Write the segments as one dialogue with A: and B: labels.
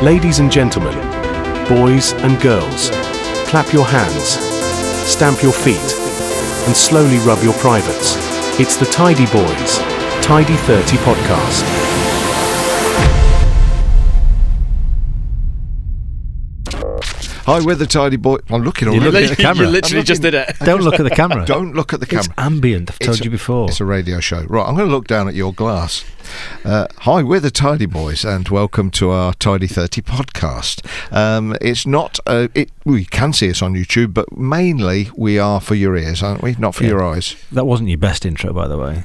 A: Ladies and gentlemen, boys and girls, clap your hands, stamp your feet, and slowly rub your privates. It's the Tidy Boys, Tidy 30 podcast.
B: Hi, we're the Tidy Boys. I'm looking already.
C: You're looking at the camera.
D: You literally just did it.
C: Don't look at the camera.
B: Don't look at the camera.
C: It's ambient, I've told you before.
B: It's a radio show. Right, I'm going to look down at your glass. Hi, we're the Tidy Boys, and welcome to our Tidy 30 podcast. It's not... we can see us on YouTube, but mainly we are for your ears, aren't we? Not for your eyes.
C: That wasn't your best intro, by the way.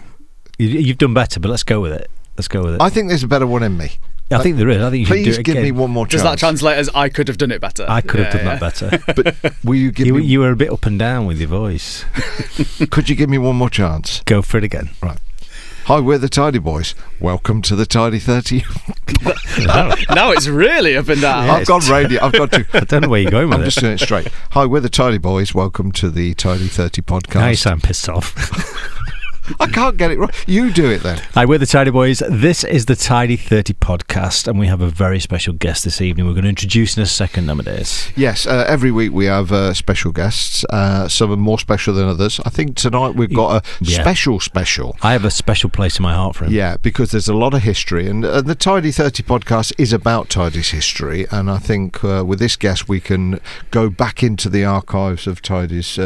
C: You've done better, but let's go with it.
B: I think there's a better one in me.
C: I think there is. I think you should do it
B: again. Please give me one more chance.
D: Does that translate as I could have done it better?
C: I could have done that better.
B: But will you give me...
C: You were a bit up and down with your voice.
B: Could you give me one more chance?
C: Go for it again.
B: Right. Hi, we're the Tidy Boys. Welcome to the Tidy 30.
D: Now it's really up and down.
C: Yeah,
B: I've gone radio. I've got to...
C: I don't know where you're going with
B: I'm
C: it.
B: just doing it straight. Hi, we're the Tidy Boys. Welcome to the Tidy 30 podcast.
C: Now you sound pissed off.
B: I can't get it right. You do it then.
C: Hi, we're the Tidy Boys. This is the Tidy 30 podcast, and we have a very special guest this evening. We're going to introduce in a second, Amadeus.
B: Yes, every week we have special guests. Some are more special than others. I think tonight we've got a special.
C: I have a special place in my heart for him.
B: Yeah, because there's a lot of history, and the Tidy 30 podcast is about Tidy's history, and I think with this guest we can go back into the archives of Tidy's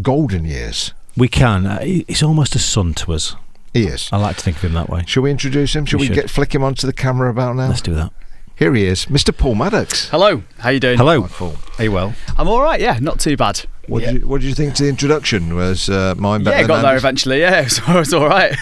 B: golden years.
C: We can. He's almost a son to us.
B: He is.
C: I like to think of him that way.
B: Shall we introduce him? Shall we flick him onto the camera about now?
C: Let's do that.
B: Here he is, Mr. Paul Maddox.
D: Hello, how you doing?
C: Hello.
B: Hi, Paul.
C: Are you well?
D: I'm all right, yeah, not too bad.
B: What did you think to the introduction? Was mine better than
D: got there
B: Andy's?
D: eventually, yeah, it was all right.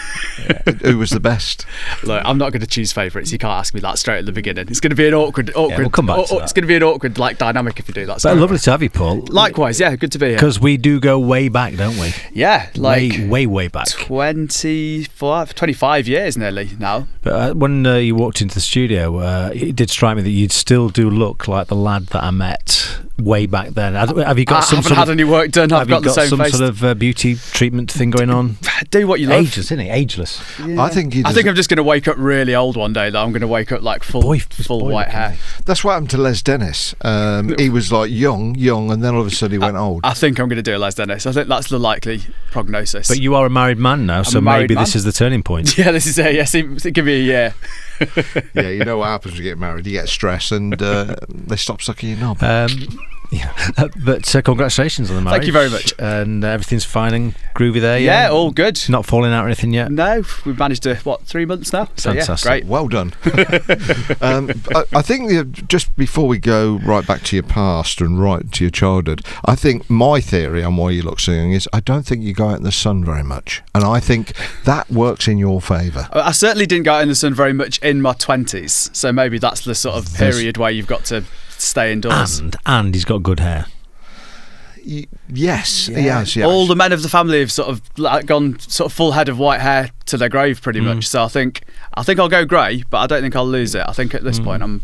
B: Who was the best?
D: Look, I'm not going to choose favourites. You can't ask me that straight at the beginning. It's going to be an awkward.
C: we'll come back to that.
D: It's going to be an awkward dynamic if you do that.
C: But lovely to have you, Paul.
D: Likewise, yeah, good to be here.
C: Because we do go way back, don't we?
D: Yeah, like
C: way back.
D: 25 years nearly now.
C: But when you walked into the studio, it did strike me that you'd still do look like the lad that I met way back then. Have you got
D: I haven't had any work done. I've got the same
C: some
D: face.
C: sort of beauty treatment thing going on?
D: Do what you love.
C: Ageless, isn't it? Ageless.
D: Yeah.
B: I think
D: I'm just going to wake up really old one day. Though I'm going to wake up like full white hair.
B: That's what happened to Les Dennis. He was like young, and then all of a sudden he went old.
D: I think I'm going to do a Les Dennis. I think that's the likely prognosis.
C: But you are a married man now, so maybe this is the turning point.
D: Yeah, this is it. Yes, give me a year.
B: Yeah, you know what happens when you get married. You get stressed and they stop sucking your knob.
C: But congratulations on the marriage.
D: Thank you very much.
C: And everything's fine and groovy there.
D: Yeah, all good.
C: Not falling out or anything yet?
D: No, we've managed to 3 months now. So,
C: fantastic.
D: Yeah, great.
B: Well done. I think just before we go right back to your past and right to your childhood, I think my theory on why you look so young is I don't think you go out in the sun very much, and I think that works in your favour.
D: I certainly didn't go out in the sun very much in my 20s, so maybe that's the sort of period where you've got to stay indoors.
C: And he's got good hair.
B: Yes, he has.
D: All the men of the family have sort of gone sort of full head of white hair to their grave, pretty much. So I think I'll go grey, but I don't think I'll lose it. I think at this point I'm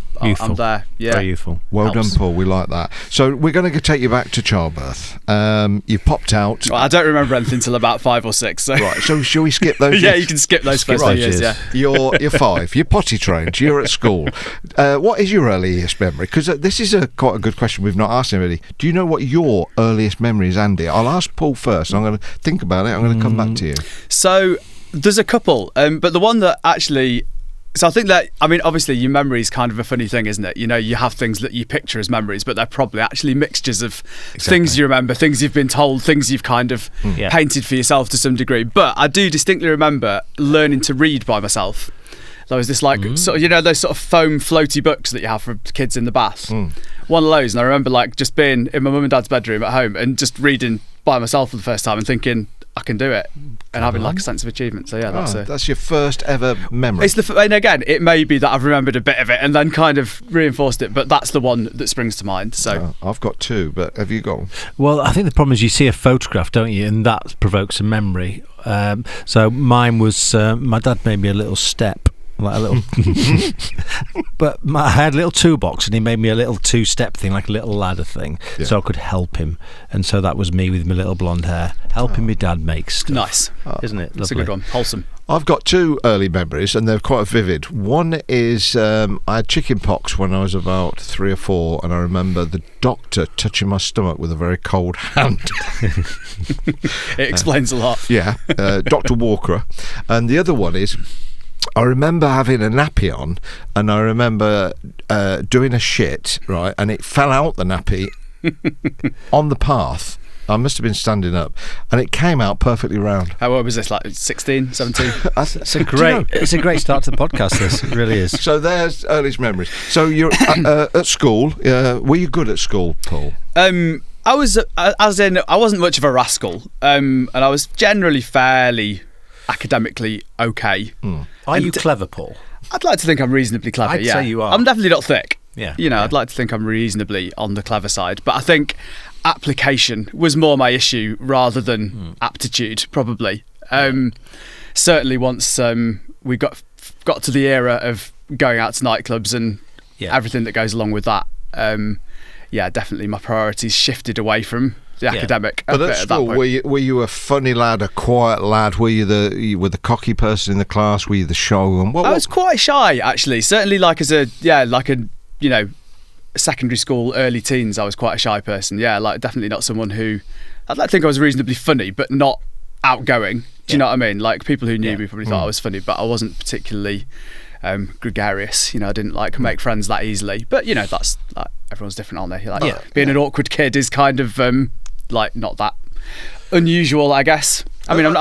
D: there. Yeah,
C: very youthful.
B: Well done, Paul. We like that. So we're going to take you back to childbirth. You popped out.
D: Well, I don't remember anything until about 5 or 6. So.
B: Right. So shall we skip those?
D: Yeah, you can skip those first few years. Yeah.
B: You're 5. You're potty trained. You're at school. What is your earliest memory? Because this is quite a good question we've not asked anybody. Do you know what your earliest memory is, Andy? I'll ask Paul first. I'm going to think about it. I'm going to come back to you.
D: So there's a couple, but the one that actually... So I think that, obviously your memory is kind of a funny thing, isn't it? You know, you have things that you picture as memories, but they're probably actually mixtures of things you remember, things you've been told, things you've kind of painted for yourself to some degree. But I do distinctly remember learning to read by myself. There was this sort of, those sort of foam floaty books that you have for kids in the bath. One of those, and I remember just being in my mum and dad's bedroom at home and just reading by myself for the first time and thinking, I can do it, and having a sense of achievement. So yeah,
B: that's your first ever memory.
D: And again, it may be that I've remembered a bit of it and then kind of reinforced it, but that's the one that springs to mind. So
B: I've got 2, but have you got one?
C: Well, I think the problem is you see a photograph, don't you, and that provokes a memory. So mine was my dad made me a little step like a little. But I had a little toolbox, and he made me a little two-step thing, like a little ladder thing, so I could help him. And so that was me with my little blonde hair, helping my dad make stuff.
D: Nice,
C: isn't it?
D: That's a good one. Wholesome.
B: I've got two early memories, and they're quite vivid. One is I had chicken pox when I was about 3 or 4, and I remember the doctor touching my stomach with a very cold hand.
D: It explains a lot.
B: Yeah, Dr. Walker. And the other one is, I remember having a nappy on, and I remember doing a shit, right, and it fell out the nappy on the path. I must have been standing up, and it came out perfectly round.
D: How old was this? Like 16, 17?
C: It's a great start to the podcast. This it really is.
B: So there's earliest memories. So you're at school. Were you good at school, Paul?
D: I was, as in, I wasn't much of a rascal, and I was generally fairly academically okay.
C: Are you clever, Paul?
D: I'd like to think I'm reasonably clever.
C: I'd say you are.
D: I'm definitely not thick.
C: Yeah.
D: I'd like to think I'm reasonably on the clever side, but I think application was more my issue rather than aptitude, probably. Certainly once we got to the era of going out to nightclubs and everything that goes along with that, definitely my priorities shifted away from the academic.
B: But at school, were you a funny lad, a quiet lad? Were you the cocky person in the class? Were you the shy one?
D: I was quite shy, actually. Certainly, like secondary school, early teens, I was quite a shy person. Yeah, like definitely not someone who, I'd like to think I was reasonably funny, but not outgoing. Do you know what I mean? Like people who knew me probably thought I was funny, but I wasn't particularly gregarious. I didn't make friends that easily. But that's like everyone's different, aren't they? Like, being an awkward kid is kind of not that unusual, I guess. I mean, I'm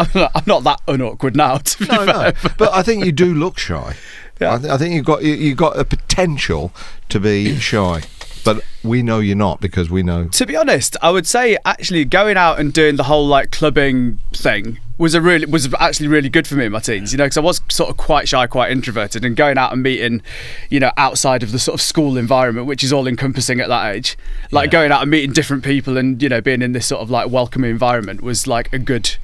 D: not that unawkward now. To be fair.
B: But I think you do look shy. Yeah. I think you got a potential to be shy, but we know you're not because we know.
D: To be honest, I would say actually going out and doing the whole clubbing thing was actually really good for me in my teens. Because I was sort of quite shy, quite introverted, and going out and meeting, outside of the sort of school environment, which is all encompassing at that age, going out and meeting different people and being in this sort of welcoming environment was like a good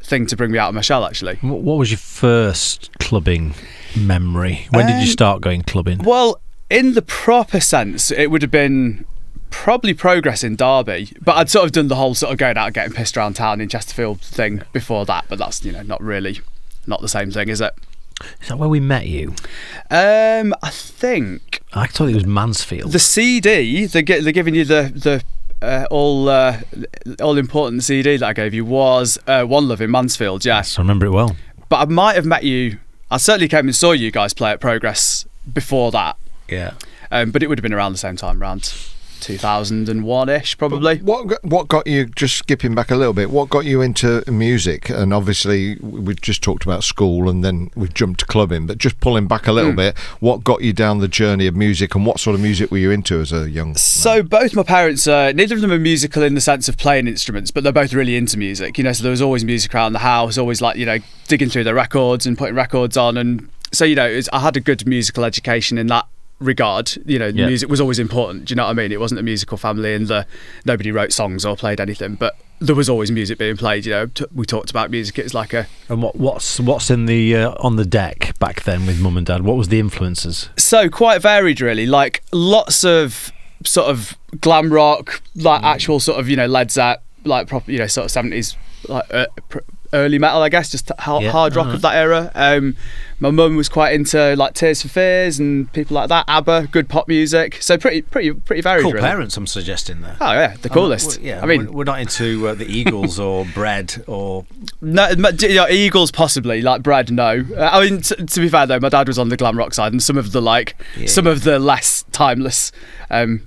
D: thing to bring me out of my shell. Actually,
C: what was your first clubbing memory? When did you start going clubbing?
D: Well, in the proper sense, it would have been probably Progress in Derby, but I'd sort of done the whole sort of going out and getting pissed around town in Chesterfield thing before that, but that's not the same thing, is it?
C: Is that where we met you?
D: I think
C: I thought it was Mansfield.
D: The CD, they're giving you the all important CD that I gave you was One Love in Mansfield.
C: Yes, I remember it well.
D: But I might have met you. I certainly came and saw you guys play at Progress before that.
C: Yeah.
D: But it would have been around the same time, around 2001-ish, probably.
B: What got you, just skipping back a little bit, what got you into music? And obviously we just talked about school and then we jumped to clubbing, but just pulling back a little bit, what got you down the journey of music and what sort of music were you into as a young man?
D: So both my parents, neither of them are musical in the sense of playing instruments, but they're both really into music, so there was always music around the house, always digging through their records and putting records on, and so I had a good musical education in that regard. Music was always important. Do you know what I mean? It wasn't a musical family and nobody wrote songs or played anything, but there was always music being played. We talked about music. It was like a.
C: And what's in the on the deck back then with mum and dad? What was the influences?
D: So quite varied, really. Like lots of sort of glam rock, actual sort of Led Zepp, proper sort of 70s early metal, I guess, just hard rock of that era. My mum was quite into Tears for Fears and people like that. ABBA, good pop music. So pretty varied.
C: Cool
D: really.
C: Parents, I'm suggesting there.
D: Oh yeah, the coolest.
C: I mean, we're not into the Eagles or Bread or.
D: No, Eagles possibly. Bread, no. I mean, to be fair though, my dad was on the glam rock side, and some of the less timeless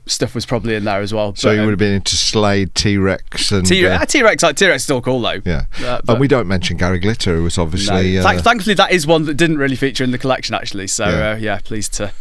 D: stuff was probably in there as well.
B: So you would have been into Slade, T-Rex, and
D: T-Rex. T-Rex is still cool though.
B: Yeah, and we don't mention Gary Glitter, who was obviously.
D: No. Thankfully, that is one that didn't really feature in the collection actually. So pleased to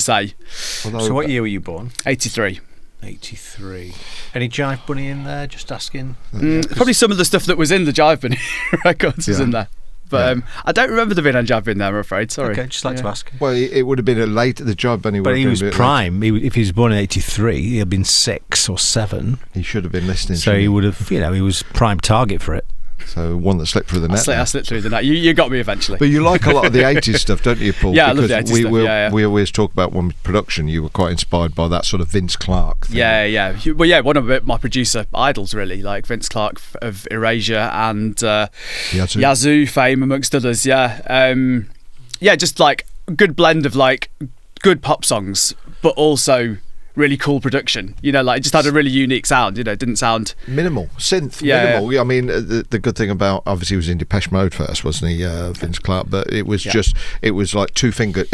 D: say.
C: So what year were you born?
D: 83.
C: 83. Any Jive Bunny in there? Just asking.
D: Probably some of the stuff that was in the Jive Bunny records was in there. But I don't remember there being any Jive in there, I'm afraid. Sorry.
C: Okay, just like to ask.
B: Well, it would have been a late. The Jive Bunny would have been.
C: But he was prime. If he was born in 83, he'd have been 6 or 7.
B: He should have been listening.
C: So he would have, he was prime target for it.
B: So one that slipped through the net.
D: I slipped through the net. You got me eventually.
B: But you like a lot of the 80s stuff, don't you, Paul?
D: Yeah, I love the 80s stuff.
B: We always talk about when production, you were quite inspired by that sort of Vince Clarke thing.
D: Yeah. Well, yeah, one of my producer idols, really, like Vince Clarke of Erasure and Yazoo fame, amongst others. Yeah. Just like a good blend of like good pop songs, but also really cool production. You know, like it just had a really unique sound. You know, it didn't sound
B: minimal minimal. Yeah. I mean, the good thing about, obviously he was in Depeche Mode first, wasn't he, Vince Clarke? But it was it was like two fingered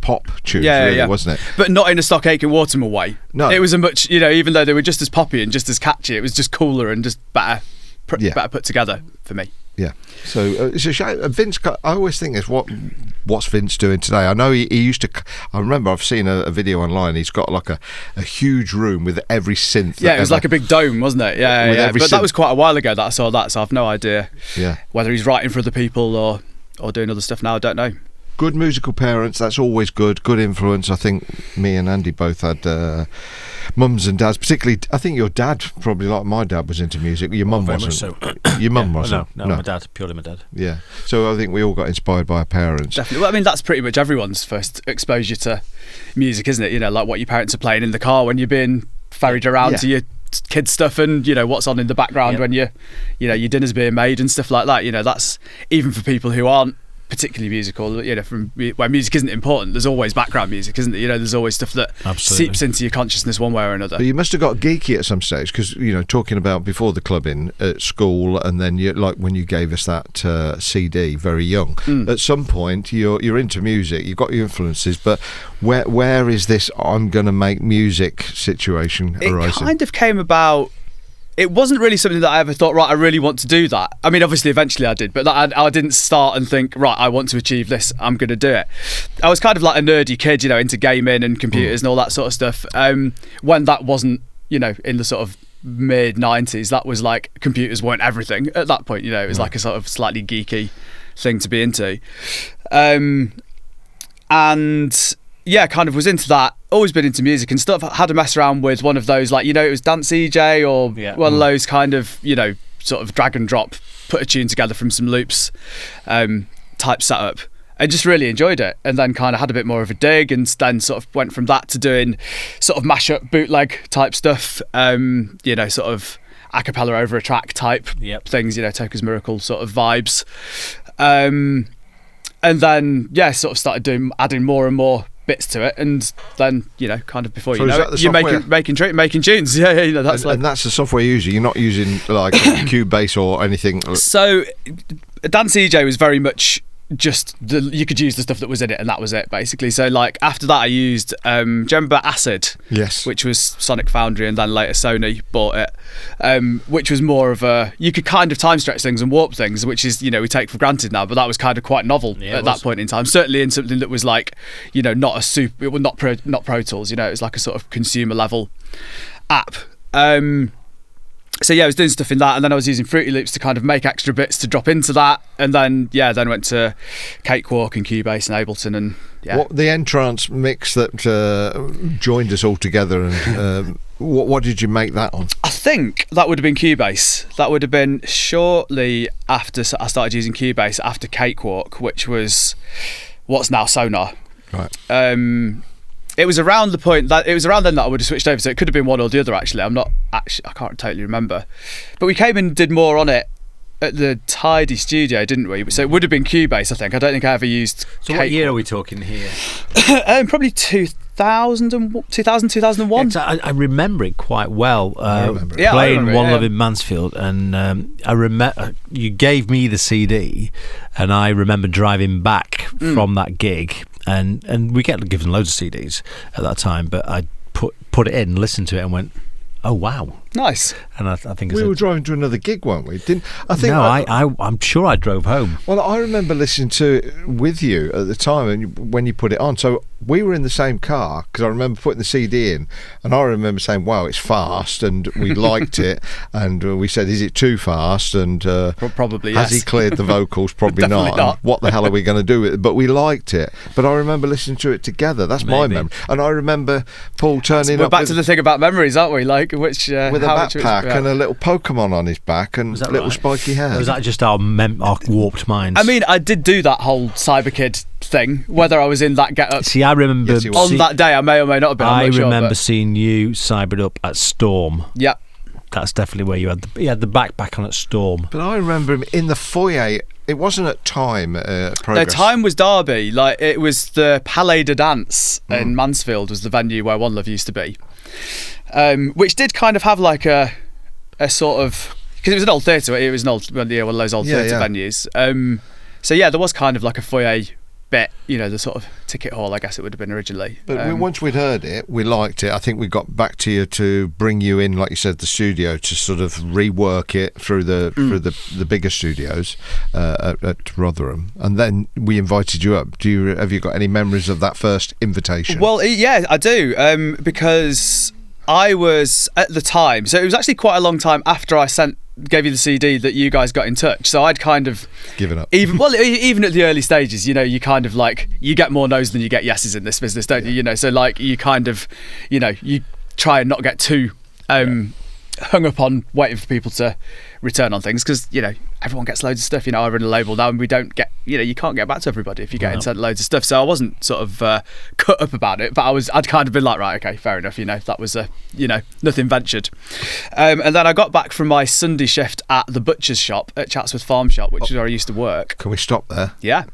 B: pop tunes, wasn't it?
D: But not in a Stock Aitken Waterman way.
B: No,
D: it was a much, you know, even though they were just as poppy and just as catchy, it was just cooler and just better put together for me.
B: Yeah, so it's a shame. Vince, I always think is what's Vince doing today? I know he used to. I remember I've seen a video online. He's got like a huge room with every synth.
D: Yeah, it was like a big dome, wasn't it? Yeah. But that was quite a while ago that I saw that, so I've no idea.
B: Yeah. Whether
D: he's writing for other people or doing other stuff now, I don't know.
B: Good musical parents, that's always good. Good influence. I think me and Andy both had mums and dads. Particularly, I think your dad, probably like my dad, was into music. Your mum wasn't.
C: So.
B: Your mum wasn't.
C: No, my dad, purely my dad.
B: Yeah. So I think we all got inspired by our parents.
D: Definitely. Well, I mean, that's pretty much everyone's first exposure to music, isn't it? You know, like what your parents are playing in the car when you're being ferried around to your kids' stuff, and you know what's on in the background when your dinner's being made and stuff like that. You know, that's even for people who aren't particularly musical, you know, from where music isn't important, there's always background music, isn't there? You know, there's always stuff that seeps into your consciousness one way or another.
B: But you must have got geeky at some stage, because, you know, talking about before the clubbing at school, and then you, like when you gave us that CD very young, at some point you're into music, you've got your influences, but where is this I'm going to make music situation arising? It
D: kind of came about. It wasn't really something that I ever thought, right, I really want to do that. I mean, obviously, eventually I did, but I didn't start and think, right, I want to achieve this, I'm going to do it. I was kind of like a nerdy kid, you know, into gaming and computers and all that sort of stuff. When that wasn't, you know, in the sort of mid-90s, that was like, computers weren't everything. At that point, you know, it was like a sort of slightly geeky thing to be into. And yeah, kind of was into that. Always been into music and stuff. Had to mess around with one of those, like, you know, it was Dance EJ or one of those kind of, you know, sort of drag and drop, put a tune together from some loops type setup. I just really enjoyed it, and then kind of had a bit more of a dig, and then sort of went from that to doing sort of mashup bootleg type stuff, you know, sort of a cappella over a track type things, you know, Toker's Miracle sort of vibes. And then, sort of started adding more and more bits to it, and then, you know, kind of before you know it, you're making tunes. Yeah, you know, that's
B: and that's the software you're using. You're not using like Cubase or anything.
D: So Dance EJ was very much just you could use the stuff that was in it, and that was it basically. So like after that I used do you remember Acid?
B: Yes.
D: Which was Sonic Foundry, and then later Sony bought it, which was more of a, you could kind of time stretch things and warp things, which is, you know, we take for granted now, but that was kind of quite novel at that point in time, certainly in something that was like, you know, not Pro Tools, you know, it was like a sort of consumer level app. So yeah, I was doing stuff in that, and then I was using Fruity Loops to kind of make extra bits to drop into that, and then went to Cakewalk and Cubase and Ableton, and
B: What the Entrance mix that joined us all together, and what did you make that on?
D: I think that would have been Cubase. That would have been shortly after I started using Cubase, after Cakewalk, which was what's now Sonar.
B: Right.
D: It was around then that I would have switched over, so it could have been one or the other. Actually, I can't totally remember. But we came and did more on it at the Tidy Studio, didn't we? So it would have been Cubase, I think. I don't think I ever used.
C: So what year are we talking here?
D: Probably 2000, 2001.
C: Yeah, I remember it quite well.
B: I remember it.
C: Playing One Love in Mansfield, and I remember you gave me the CD, and I remember driving back from that gig. And we get given loads of CDs at that time, but I put it in, listened to it, and went, "Oh wow,
D: nice!"
C: And I think
B: we were driving to another gig, weren't we?
C: I'm sure I drove home.
B: Well, I remember listening to it with you at the time, and when you put it on, so we were in the same car, because I remember putting the CD in, and I remember saying, "Wow, it's fast," and we liked it, and we said, "Is it too fast?" And
D: probably
B: has he cleared the vocals? Probably not.
D: not.
B: What the hell are we going to do with it? But we liked it. But I remember listening to it together. That's my memory. And I remember Paul turning up.
D: We're back to the thing about memories, aren't we? Like with
B: with a
D: how much
B: backpack and a little Pokemon on his back and
C: Was that
B: little
C: right?
B: spiky hair.
C: Or was that just our warped minds?
D: I mean, I did do that whole cyber kid thing. Whether I was in that get up
C: see, I remember
B: Yes, you were.
D: on that day, I may or may not have been. I'm
C: I
D: not sure,
C: remember
D: but-
C: seeing you cybered up at Storm.
D: Yeah.
C: That's definitely where you had the backpack on at Storm.
B: But I remember him in the foyer. It wasn't at Time
D: The
B: Progress.
D: time was Derby. Like, it was the Palais de Dance in Mansfield was the venue where One Love used to be, which did kind of have like a sort of, because it was an old theatre. It was one of those old theatre venues. So yeah, there was kind of like a foyer bit, the sort of ticket hall, I guess it would have been originally.
B: But once we'd heard it, we liked it. I think we got back to you to bring you in, like you said, the studio to sort of rework it through the bigger studios at Rotherham, and then we invited you up. Have you got any memories of that first invitation?
D: Well, yeah, I do, because I was at the time. So it was actually quite a long time after I gave you the CD that you guys got in touch. So I'd kind of
B: given up.
D: Even at the early stages, you kind of like, you get more no's than you get yeses in this business, don't you? So like, you kind of, you try and not get too hung up on waiting for people to return on things, because everyone gets loads of stuff. I run a label now, and we don't get, you can't get back to everybody if you get sent loads of stuff. So I wasn't sort of cut up about it, but I'd kind of been like, right, okay, fair enough. That was nothing ventured. And then I got back from my Sunday shift at the butcher's shop at Chatsworth Farm Shop, which is where I used to work.
B: Can we stop there?
D: Yeah.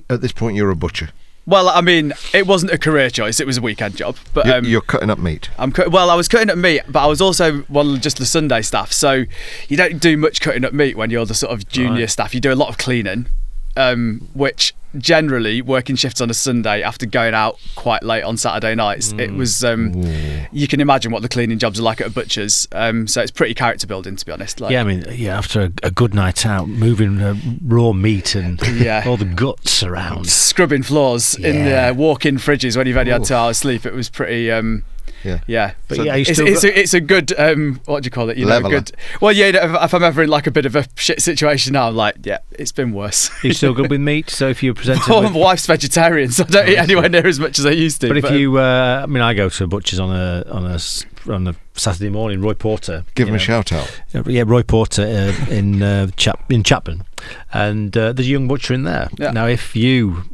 B: At this point, you're a butcher.
D: Well, I mean, it wasn't a career choice; it was a weekend job. But
B: You're cutting up meat.
D: I was cutting up meat, but I was also just the Sunday staff. So you don't do much cutting up meat when you're the sort of junior staff. You do a lot of cleaning, which generally, working shifts on a Sunday after going out quite late on Saturday nights, it was. You can imagine what the cleaning jobs are like at a butcher's. So it's pretty character building, to be honest. Like,
C: Yeah, I mean, after a good night out, moving raw meat and all the guts around.
D: scrubbing floors in the walk-in fridges when you've only had 2 hours sleep. It was pretty. Yeah.
C: But
B: So
D: It's a good what do you call it?
B: Leveler.
D: Good. Well, yeah. If I'm ever in like a bit of a shit situation now, I'm like, yeah, it's been worse.
C: Are you still good with meat? So if you're presented
D: Well,
C: with...
D: my wife's vegetarian, so I don't eat anywhere near as much as I used to.
C: But if you, I go to a butcher's on a Saturday morning. Roy Porter,
B: Give him a shout out.
C: Yeah, Roy Porter in Chapman, and there's a young butcher in there.
D: Yeah.
C: Now, if you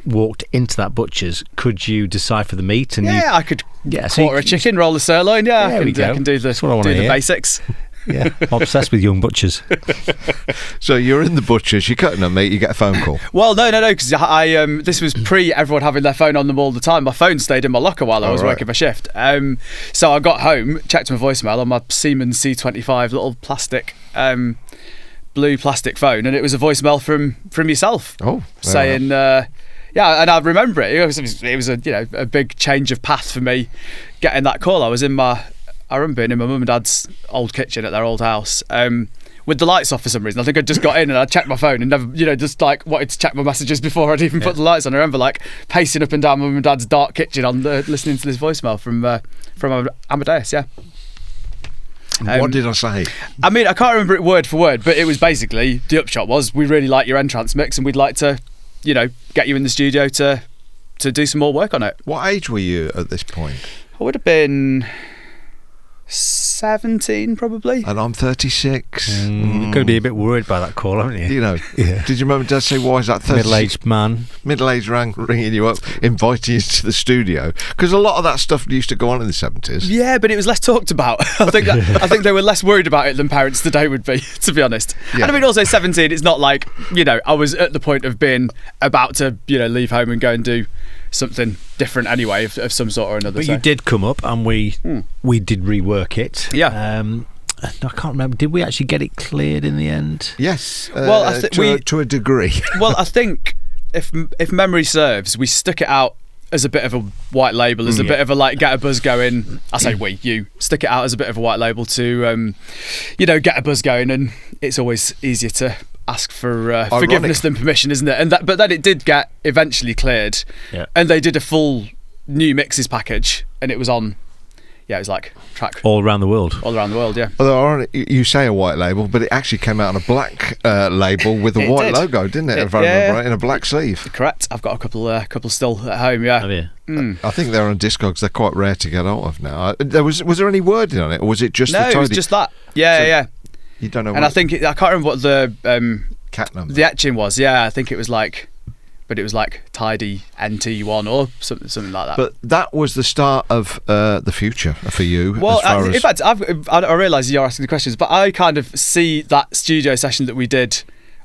C: walked into that butcher's, could you decipher the meat? And
D: I could
C: so
D: quarter a chicken, roll a sirloin. Yeah,
C: There
D: I
C: we
D: can do
C: That's what I wanna
D: the
C: hear.
D: basics.
C: Yeah, I'm obsessed with young butchers.
B: So you're in the butcher's, you're cutting up meat, you get a phone call.
D: Well, no, because I this was pre everyone having their phone on them all the time. My phone stayed in my locker while I was
B: right.
D: working my shift. So I got home, checked my voicemail on my Siemens C25 little plastic, blue plastic phone, and it was a voicemail from yourself.
B: Oh,
D: saying, yeah, and I remember it. It was a big change of path for me getting that call. I remember being in my mum and dad's old kitchen at their old house. With the lights off for some reason. I think I just got in and I checked my phone and never, just like wanted to check my messages before I'd even put the lights on. I remember like pacing up and down my mum and dad's dark kitchen listening to this voicemail from Amadeus. Yeah.
B: What did I say?
D: I mean, I can't remember it word for word, but it was basically, the upshot was, we really like your entrance mix and we'd like to, get you in the studio to do some more work on it.
B: What age were you at this point?
D: I would have been 17 probably.
B: And I'm 36.
C: You're going to be a bit worried by that call, haven't you?
B: Did your mum and dad say, why is that 36?
C: Middle-aged man.
B: Middle-aged ringing you up, inviting you to the studio? Because a lot of that stuff used to go on in the 70s.
D: Yeah, but it was less talked about. I think they were less worried about it than parents today would be, to be honest.
B: Yeah.
D: And I mean, also 17, it's not like, I was at the point of being about to, leave home and go and do something different anyway of some sort or another.
C: But you did come up and we did rework it.
D: Yeah.
C: I can't remember. Did we actually get it cleared in the end?
B: Yes.
D: Well, I think
B: to a degree.
D: Well, I think if memory serves, we stuck it out as a bit of a white label, as a bit of a like get a buzz going. I say you stick it out as a bit of a white label to, get a buzz going, and it's always easier to ask for forgiveness than permission, isn't it? But then it did get eventually cleared, and they did a full new mixes package, and it was on, yeah, it was like track
C: All around the world.
D: all around the world. Yeah.
B: Although you say a white label, but it actually came out on a black label with a
D: It
B: white
D: did.
B: logo, didn't it? If I
D: Yeah.
B: remember right, in a black sleeve.
D: Correct. I've got a couple still at home. Yeah.
C: Have you?
B: I think they're on Discogs. They're quite rare to get hold of now. Was there any wording on it, or was it just
D: No,
B: the
D: it was
B: tidy?
D: just that. Yeah,
B: So-
D: yeah.
B: You don't know.
D: And
B: what
D: I think I can't remember what
B: cat number.
D: the etching was. Yeah, I think it was like, but it was like tidy NT1 or something like that.
B: But that was the start of the future for you.
D: Well,
B: as far
D: in
B: as
D: fact, I realise you're asking the questions, but I kind of see that studio session that we did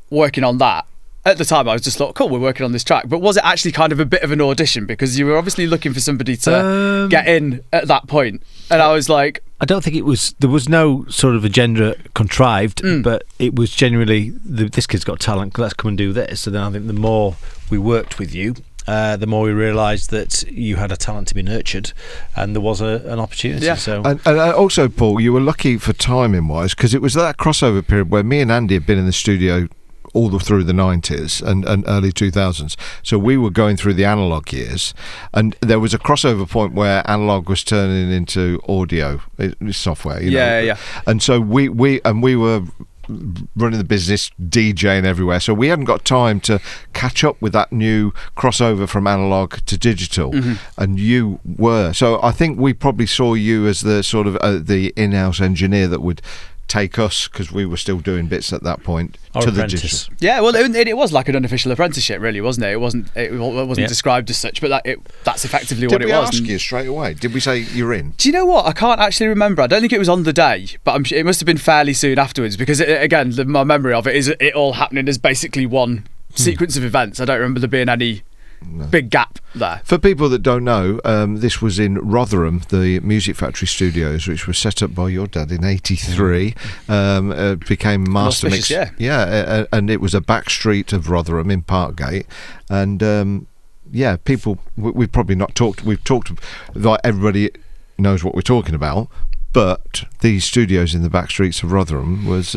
D: working on that. At the time, I was just thought, cool, we're working on this track. But was it actually kind of a bit of an audition? Because you were obviously looking for somebody to get in at that point. And I was like...
C: I don't think it was. There was no sort of agenda contrived, but it was genuinely this kid's got talent. Let's come and do this. And then I think the more we worked with you, the more we realised that you had a talent to be nurtured, and there was an opportunity.
D: Yeah.
C: So
B: and also, Paul, you were lucky for timing wise because it was that crossover period where me and Andy had been in the studio all through the 90s and early 2000s. So we were going through the analog years, and there was a crossover point where analog was turning into audio software. You know?
D: Yeah.
B: And so we were running the business, DJing everywhere, so we hadn't got time to catch up with that new crossover from analog to digital. And you were. So I think we probably saw you as the sort of the in-house engineer that would take us, because we were still doing bits at that point,
C: Our
B: to the
C: apprentice.
B: digital.
D: Yeah, well, it was like an unofficial apprenticeship, really, wasn't it? It wasn't
C: Yeah.
D: described as such, but that's effectively what
B: Did
D: it
B: we
D: was.
B: ask you straight away? Did we say you're in?
D: Do you know what? I can't actually remember. I don't think it was on the day, but I'm sure it must have been fairly soon afterwards, because again, my memory of it is it all happening as basically one sequence of events. I don't remember there being any big gap there.
B: For people that don't know, this was in Rotherham, the Music Factory Studios, which was set up by your dad in '83. Became Master
D: Auspicious,
B: Mix.
D: yeah.
B: And it was a back street of Rotherham in Parkgate, and people. We've probably not talked. We've talked like everybody knows what we're talking about. But these studios in the back streets of Rotherham was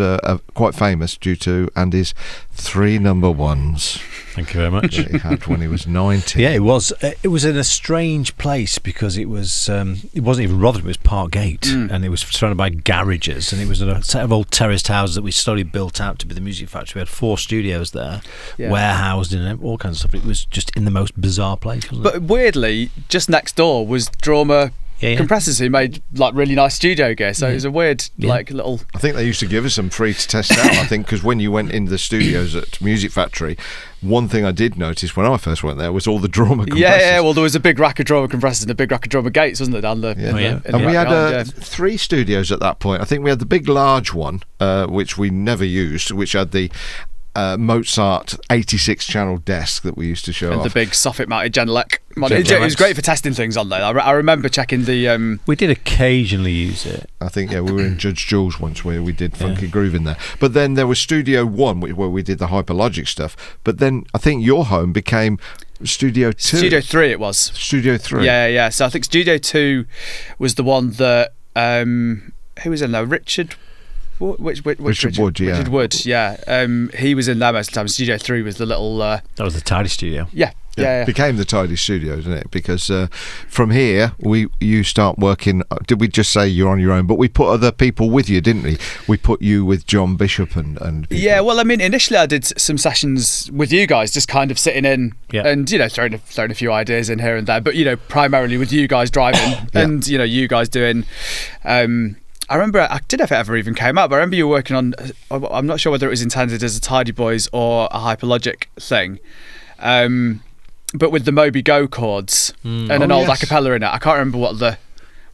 B: quite famous due to Andy's 3 number ones
C: thank you very much.
B: that he had when he was 19.
C: Yeah, it was. It was in a strange place because it was. It wasn't even Rotherham. It was Parkgate, and it was surrounded by garages, and it was a set of old terraced houses that we slowly built out to be the Music Factory. We had 4 studios there,
D: Yeah.
C: warehoused and all kinds of stuff. It was just in the most bizarre place, wasn't it?
D: But weirdly, just next door was Drama
C: Yeah.
D: Compressors, who made like really nice studio gear. So it was a weird like little.
B: I think they used to give us some free to test out. I think because when you went into the studios at Music Factory, one thing I did notice when I first went there was all the Drama compressors.
D: Yeah. Well, there was a big rack of Drama compressors and a big rack of Drama gates, wasn't there, down the?
B: Yeah.
C: Oh, yeah.
D: in the
B: And we had
D: background,
B: 3 studios at that point. I think we had the big large one, which we never used, which had the Mozart 86 channel desk that we used to show
D: and
B: off.
D: the big soffit mounted Genelec monitor.
C: Genelec.
D: It was great for testing things on there. I remember checking the.
C: We did occasionally use it.
B: I think, we were in Judge Jules once where we did Funky Groove in there. But then there was Studio 1 where we did the Hyperlogic stuff. But then I think your home became Studio 2.
D: Studio 3 it was.
B: Studio 3.
D: Yeah. So I think Studio 2 was the one that who was in there? Richard
B: Richard Wood, yeah.
D: Richard Wood, yeah. He was in there most of the time. Studio 3 was the little
C: That was the tidy studio.
D: yeah.
B: Became the Tidy Studio, didn't it? Because from here you start working. Did we just say you're on your own? But we put other people with you, didn't we? We put you with John Bishop and people.
D: Yeah, well, I mean, initially I did some sessions with you guys, just kind of sitting in and throwing a few ideas in here and there, but primarily with you guys driving and you guys doing. I remember, I don't know if it ever even came out, but I remember you were working on. I'm not sure whether it was intended as a Tidy Boys or a Hyperlogic thing. But with the Moby Go chords and an old
B: yes.
D: acapella in it. I can't remember what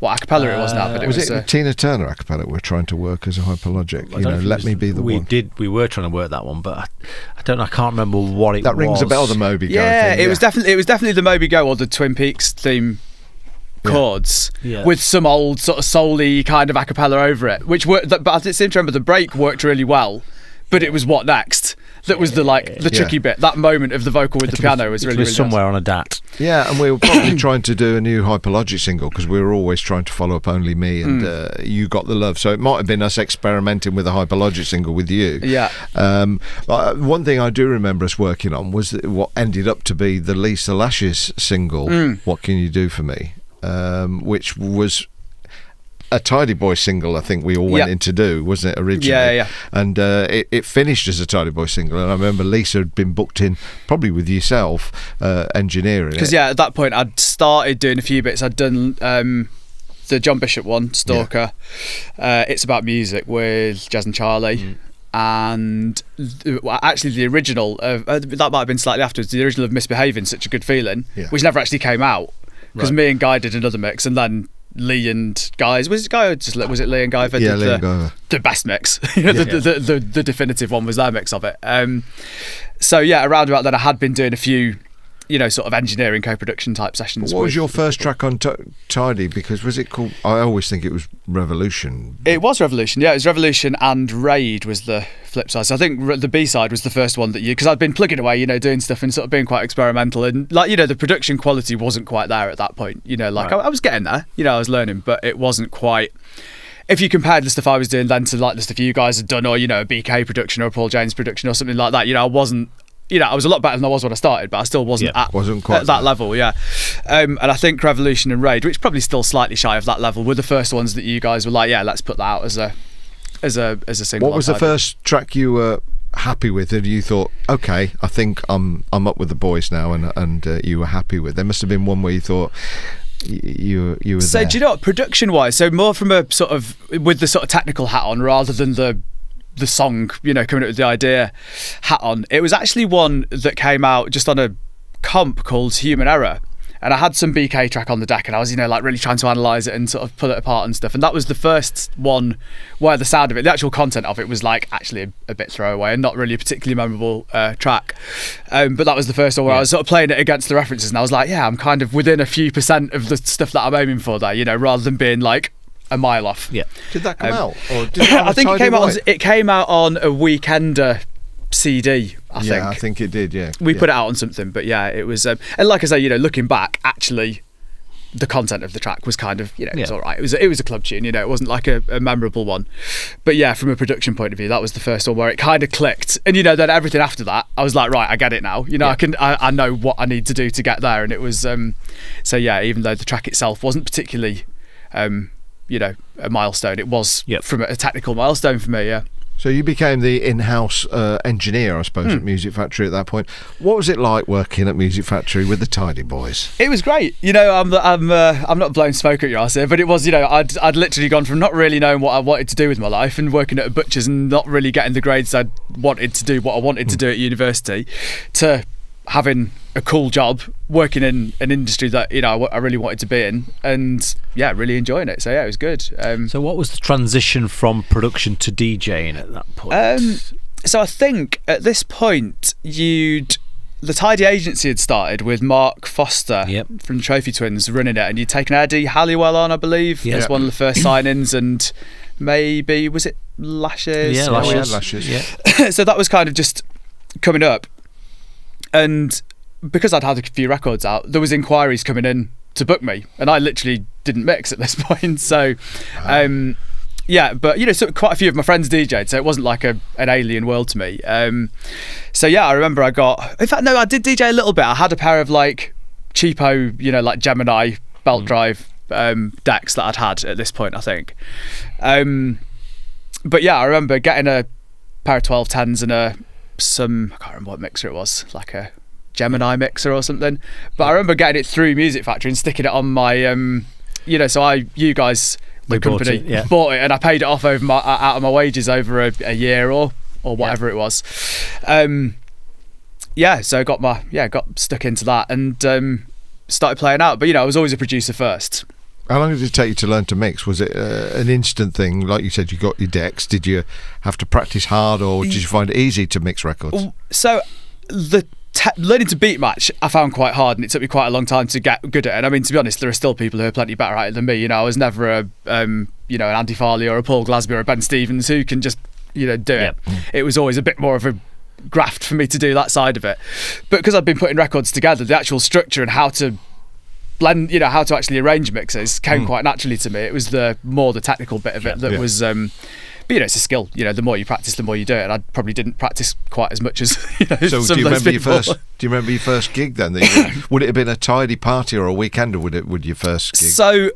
D: acapella it was now, but it was.
B: Was it Tina Turner acapella? We're trying to work as a Hyperlogic.
C: I don't know if it
B: Let
C: was-
B: me be the one.
C: We were trying to work that one, but I don't know. I can't remember what it was.
B: That rings a bell. The Moby Go
D: Yeah,
B: thing.
D: it was definitely the Moby Go or the Twin Peaks theme chords
C: Yeah.
D: with some old sort of soul-y kind of acapella over it, which worked. But I seem to remember the break worked really well. But it was what next that was the tricky bit. That moment of the vocal with the piano was really, really
C: somewhere on a DAT.
B: Yeah, and we were probably trying to do a new Hyperlogic single because we were always trying to follow up Only Me, and You Got the Love. So it might have been us experimenting with a Hyperlogic single with you.
D: Yeah.
B: One thing I do remember us working on was what ended up to be the Lisa Lashes single, What Can You Do For Me, which was... a Tidy Boy single, I think we all went in to do, wasn't it, originally?
D: Yeah.
B: And it finished as a Tidy Boy single, and I remember Lisa had been booked in, probably with yourself, engineering it.
D: Because at that point I'd started doing a few bits. I'd done the John Bishop one, Stalker, It's About Music with Jazz and Charlie, and actually the original that might have been slightly afterwards, the original of Misbehaving, Such a Good Feeling, which never actually came out, because me and Guy did another mix, and then Lee and Guy's, was it Lee and Guy that did the best mix? The definitive one was their mix of it. So around about then I had been doing a few sort of engineering co-production type sessions.
B: What was your first track on Tidy? Because was it called, I always think it was Revolution.
D: It was Revolution, it was Revolution, and Raid was the flip side. So I think the B-side was the first one that because I'd been plugging away, doing stuff and sort of being quite experimental, and the production quality wasn't quite there at that point. I was getting there, I was learning, but it wasn't quite. If you compared the stuff I was doing then to the stuff you guys had done, or a BK production or a Paul James production or something like that, I wasn't. I was a lot better than I was when I started, but I still wasn't at that level, and I think Revolution and Raid, which probably still slightly shy of that level, were the first ones that you guys were like, let's put that out as a single.
B: What was the first track you were happy with, and you thought, okay, I think I'm up with the boys now, and you were happy with? There must have been one where you thought you were
D: so
B: there.
D: Do you know what, production wise, so more from a sort of with the sort of technical hat on rather than the song, coming up with the idea hat on. It was actually one that came out just on a comp called Human Error, and I had some BK track on the deck, and I was really trying to analyse it and sort of pull it apart and stuff, and that was the first one where the sound of it, the actual content of it, was actually a bit throwaway and not really a particularly memorable track, but that was the first one where I was sort of playing it against the references, and I was like, I'm kind of within a few % of the stuff that I'm aiming for there, rather than being a mile off.
B: Did that come out? Or did it
D: I think it came out on a Weekender CD, I think.
B: Yeah, I think it did,
D: We put it out on something, but it was... and like I say, looking back, actually, the content of the track was kind of, it was all right. It was a club tune, it wasn't like a memorable one. But from a production point of view, that was the first one where it kind of clicked. And, then everything after that, I was like, right, I get it now. I know what I need to do to get there. And it was... even though the track itself wasn't particularly... a milestone, it was from a technical milestone for me.
B: So you became the in-house engineer, I suppose, at Music Factory at that point. What was it like working at Music Factory with the Tidy Boys?
D: It was great. I'm not blowing smoke at your ass here, but it was, I'd literally gone from not really knowing what I wanted to do with my life and working at a butcher's and not really getting the grades I wanted to do what I wanted to do at university, to having a cool job working in an industry that I really wanted to be in, and really enjoying it. So it was good.
C: So what was the transition from production to DJing at that point?
D: So I think at this point the Tidy Agency had started with Mark Foster from the Trophy Twins running it, and you'd taken Eddie Halliwell on, I believe, as one of the first signings, and maybe was it Lashes?
C: Yeah,
B: Lashes.
C: Yeah.
D: So that was kind of just coming up. And because I'd had a few records out, there was inquiries coming in to book me, and I literally didn't mix at this point. So, but so quite a few of my friends DJ'd, so it wasn't like an alien world to me. I remember I did DJ a little bit. I had a pair of cheapo, Gemini belt drive decks that I'd had at this point, I think. I remember getting a pair of 1210s and I can't remember what mixer it was, like a Gemini mixer or something, but I remember getting it through Music Factory and sticking it on my so you guys, the company, bought it, and I paid it off over out of my wages over a year or whatever it was. So I got stuck into that and started playing out, but I was always a producer first.
B: How long did it take you to learn to mix? Was it an instant thing? Like you said, you got your decks. Did you have to practice hard, or did you find it easy to mix records? So learning to beat match I found quite hard, and it took me quite a long time to get good at it. And I mean, to be honest, there are still people who are plenty better at it than me. I was never an Andy Farley or a Paul Glasby or a Ben Stevens who can just do it. It was always a bit more of a graft for me to do that side of it. But because I've been putting records together, the actual structure and how to blend, how to actually arrange mixes came quite naturally to me. It was the technical bit of it that was but it's a skill. The more you practice, the more you do it, and I probably didn't practice quite as much as so
D: some
B: do you
D: of those
B: remember
D: people.
B: Do you remember your first gig then? Would it have been a Tidy party or a weekend, or would your first gig?
D: So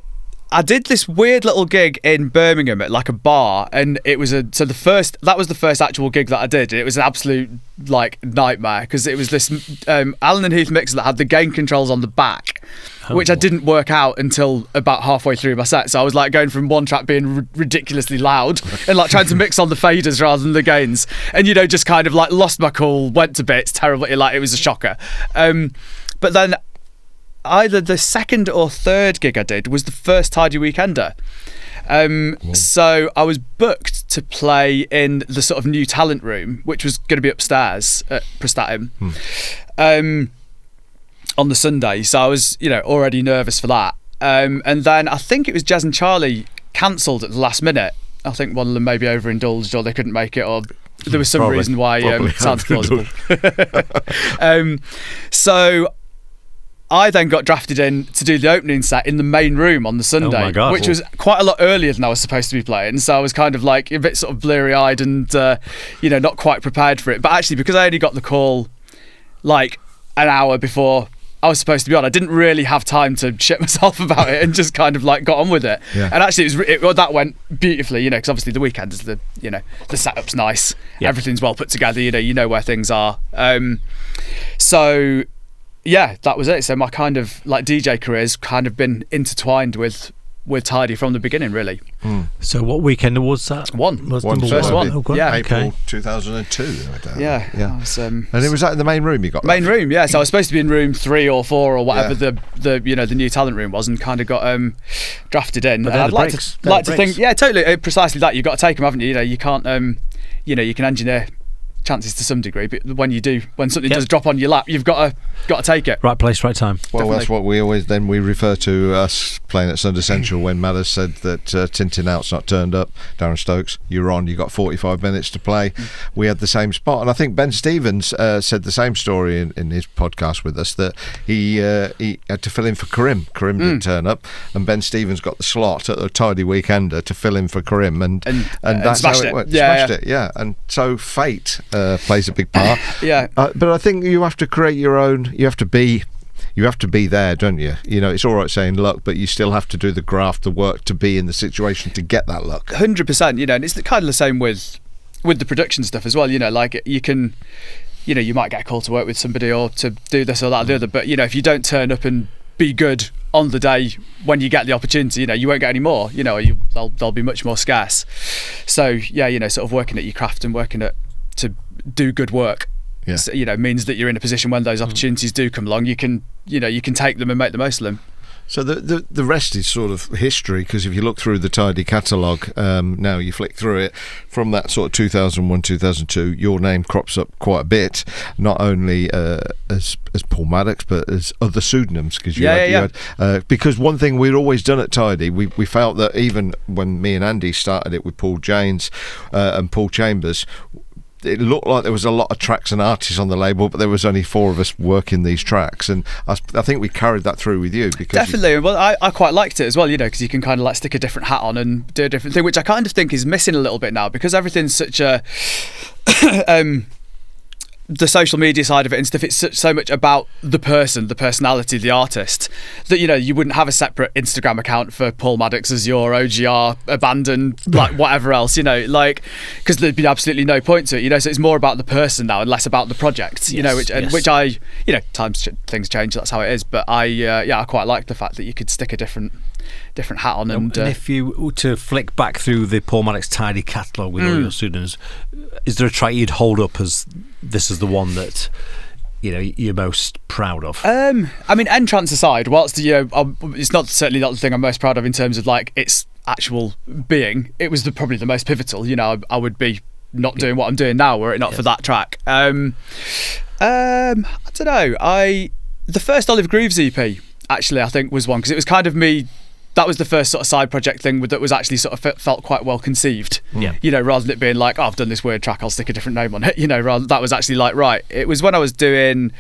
D: I did this weird little gig in Birmingham at like a bar, and it was that was the first actual gig that I did. It was an absolute like nightmare because it was this Allen and Heath mixer that had the gain controls on the back, which I didn't work out until about halfway through my set. So I was like going from one track being ridiculously loud and like trying to mix on the faders rather than the gains, and just kind of like lost my cool, went to bits, terrible. Like it was a shocker. But then either the second or third gig I did was the first Tidy Weekender. So I was booked to play in the sort of new talent room, which was going to be upstairs at Prestatyn, on the Sunday. So I was, already nervous for that. And then I think it was Jez and Charlie cancelled at the last minute. I think one of them maybe overindulged, or they couldn't make it, or there was some reason why it sounds plausible. So I then got drafted in to do the opening set in the main room on the Sunday, which was quite a lot earlier than I was supposed to be playing. So I was kind of like a bit sort of bleary-eyed and, not quite prepared for it. But actually, because I only got the call like an hour before I was supposed to be on, I didn't really have time to shit myself about it and just kind of like got on with it. Yeah. And actually, that went beautifully, because obviously the weekend is the setup's nice, everything's well put together, you know where things are. So yeah, that was it. So my kind of like DJ career's kind of been intertwined with Tidy from the beginning, really.
C: So what weekend was that?
B: First one.
C: Oh,
B: yeah, April 2002.
D: Yeah.
B: And it was in the main room you got.
D: Main room, yeah. So I was supposed to be in room 3 or 4 or whatever the new talent room was, and kind of got drafted in.
C: But
D: and I'd like to think, yeah, totally, precisely that. You've got to take them, haven't you? You can't, you can engineer chances to some degree, but when something does drop on your lap, you've got to take it.
C: Right place, right time.
B: Well, definitely. That's what we refer to us playing at Sunday Central when Maddox said that Tintin Out's not turned up. Darren Stokes, you're on. You got 45 minutes to play. We had the same spot, and I think Ben Stevens said the same story in his podcast with us, that he had to fill in for Karim. Karim didn't turn up, and Ben Stevens got the slot at the Tidy Weekender to fill in for Karim, and that's how it went. Smashed it, yeah. And so fate plays a big part. But I think you have to create your own. You have to be there, don't you? It's all right saying luck, but you still have to do the graft, the work to be in the situation to get that luck.
D: 100%. And it's kind of the same with the production stuff as well. Like you can, you might get a call to work with somebody or to do this or that or the other, but if you don't turn up and be good on the day when you get the opportunity, you won't get any more. They'll be much more scarce. So sort of working at your craft and working at to do good work, means that you're in a position when those opportunities do come along, you can take them and make the most of them.
B: So the rest is sort of history, because if you look through the Tidy catalogue, now you flick through it, from that sort of 2001, 2002, your name crops up quite a bit, not only as Paul Maddox, but as other pseudonyms, because you had because one thing we'd always done at Tidy, we felt that even when me and Andy started it with Paul Janes and Paul Chambers, it looked like there was a lot of tracks and artists on the label, but there was only 4 of us working these tracks, and I think we carried that through with you. Because
D: definitely. Well, I quite liked it as well, because you can kind of like stick a different hat on and do a different thing, which I kind of think is missing a little bit now, because everything's such a the social media side of it and stuff, it's so much about the person, the personality, the artist, that you wouldn't have a separate Instagram account for Paul Maddox as your OGR abandoned, like whatever else, because there'd be absolutely no point to it, so it's more about the person now and less about the project, which I times things change, that's how it is, but I quite like the fact that you could stick a different hat on. And
C: if you were to flick back through the Paul Maddox Tidy catalogue with all your pseudonyms, is there a track you'd hold up as this is the one that you're most proud of?
D: Entrance aside, whilst it's certainly not the thing I'm most proud of in terms of like its actual being, it was probably the most pivotal. I would be not doing what I'm doing now were it not for that track. I don't know. The first Olive Grooves EP actually I think was one, because it was kind of me. That was the first sort of side project thing that was actually sort of felt quite well conceived. Rather than it being like, I've done this weird track, I'll stick a different name on it. Rather that was actually like, right. It was when I was doing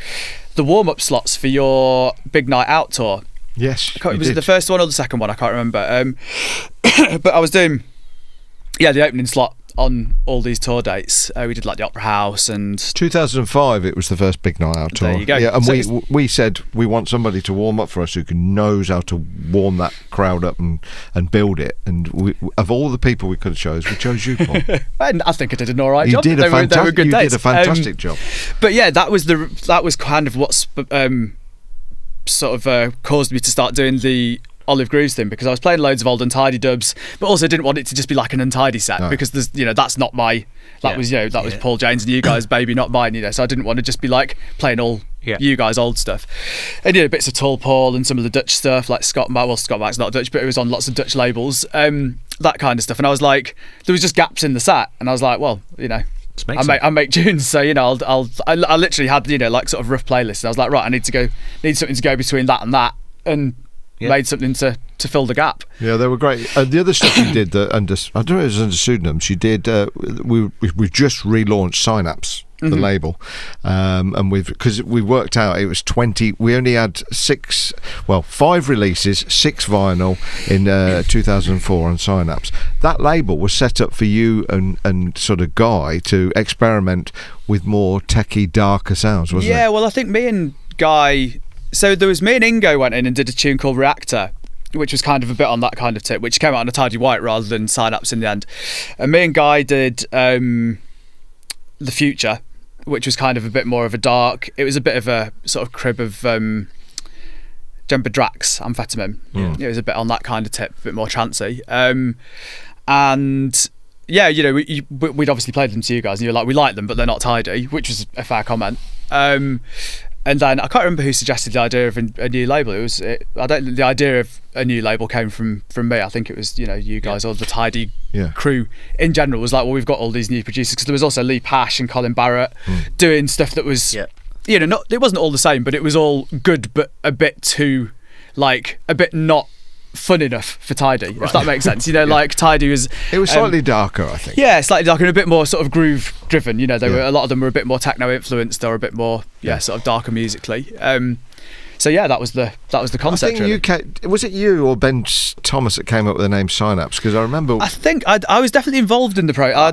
D: the warm-up slots for your Big Night Out tour.
B: Yes,
D: was it the first one or the second one? I can't remember. But I was doing the opening slot on all these tour dates. We did like the Opera House and
B: 2005, it was the first big night out tour.
D: There you go.
B: Yeah, and
D: So
B: we said we want somebody to warm up for us who knows how to warm that crowd up and build it. And of all the people we could have chose, we chose you, Paul.
D: and I think I did an all right
B: You
D: job.
B: did a
D: They were
B: fantastic.
D: good
B: You
D: days.
B: did a fantastic job.
D: But yeah, that was kind of what caused me to start doing the Olive Grooves thing, because I was playing loads of old Untidy dubs, but also didn't want it to just be like an Untidy set,
B: No.
D: because there's that's not my was Paul Jane's and you guys' baby, not mine, so I didn't want to just be like playing all you guys' old stuff. And bits of Tall Paul and some of the Dutch stuff like Scott Mack's not Dutch, but it was on lots of Dutch labels, that kind of stuff. And I was like, there was just gaps in the set, and I was like, well, I make tunes, so I literally had like sort of rough playlists, and I was like, right, I need something to go between that, and made something to fill the gap.
B: Yeah, they were great. The other stuff you did I don't know if it was under pseudonyms. You did. We just relaunched Synapse, the label, and because we worked out it was 20. We only had 5 releases, 6 vinyl in 2004 on Synapse. That label was set up for you and sort of Guy to experiment with more techie, darker sounds, wasn't it?
D: Yeah, well, I think me and Guy. So there was me and Ingo went in and did a tune called Reactor, which was kind of a bit on that kind of tip, which came out on a Tidy White rather than Synapse in the end. And me and Guy did The Future, which was kind of a bit more of a dark. It was a bit of a sort of crib of Jemba Drax, Amphetamine.
B: Yeah.
D: It was a bit on that kind of tip, a bit more chancy. And yeah, we'd obviously played them to you guys, and you're like, we like them, but they're not tidy, which was a fair comment. And then I can't remember who suggested the idea of a new label. The idea of a new label came from me. I think it was you guys or the Tidy crew in general was like, well, we've got all these new producers, because there was also Lee Pash and Colin Barrett doing stuff that was it wasn't all the same, but it was all good, but a bit not fun enough for Tidy, if that makes sense. Like Tidy was. It
B: was slightly darker, I think.
D: Yeah, slightly darker and a bit more sort of groove driven. They were, a lot of them were a bit more techno influenced or a bit more sort of darker musically. So yeah, that was the concept.
B: I think was it you or Ben Thomas that came up with the name Synapse? Because I remember.
D: I think I was definitely involved in the I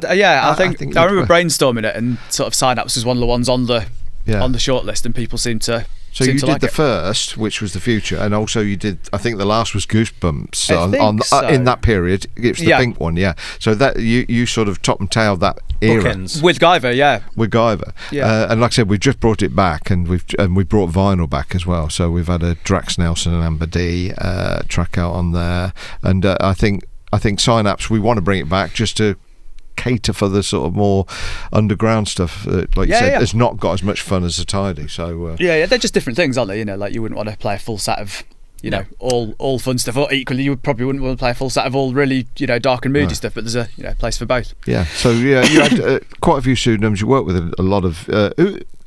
D: remember brainstorming it, and sort of Synapse was one of the ones on the shortlist, and people seemed to.
B: So you did the first, which was The Future, and also you did. I think the last was Goosebumps in that period. It was the pink one, yeah. So that you sort of top and tail that era
C: Bookends.
D: With Guyver, yeah.
B: With Guyver, and like I said, we just brought it back, and we brought vinyl back as well. So we've had a Drax Nelson and Amber D track out on there, and I think Synapse, we want to bring it back just to cater for the sort of more underground stuff, like you said, it's not got as much fun as a Tidy. So
D: they're just different things, aren't they? Like you wouldn't want to play a full set of all fun stuff, or equally you probably wouldn't want to play a full set of all really dark and moody stuff, but there's a place for both. So you had
B: quite a few pseudonyms. You worked with a lot of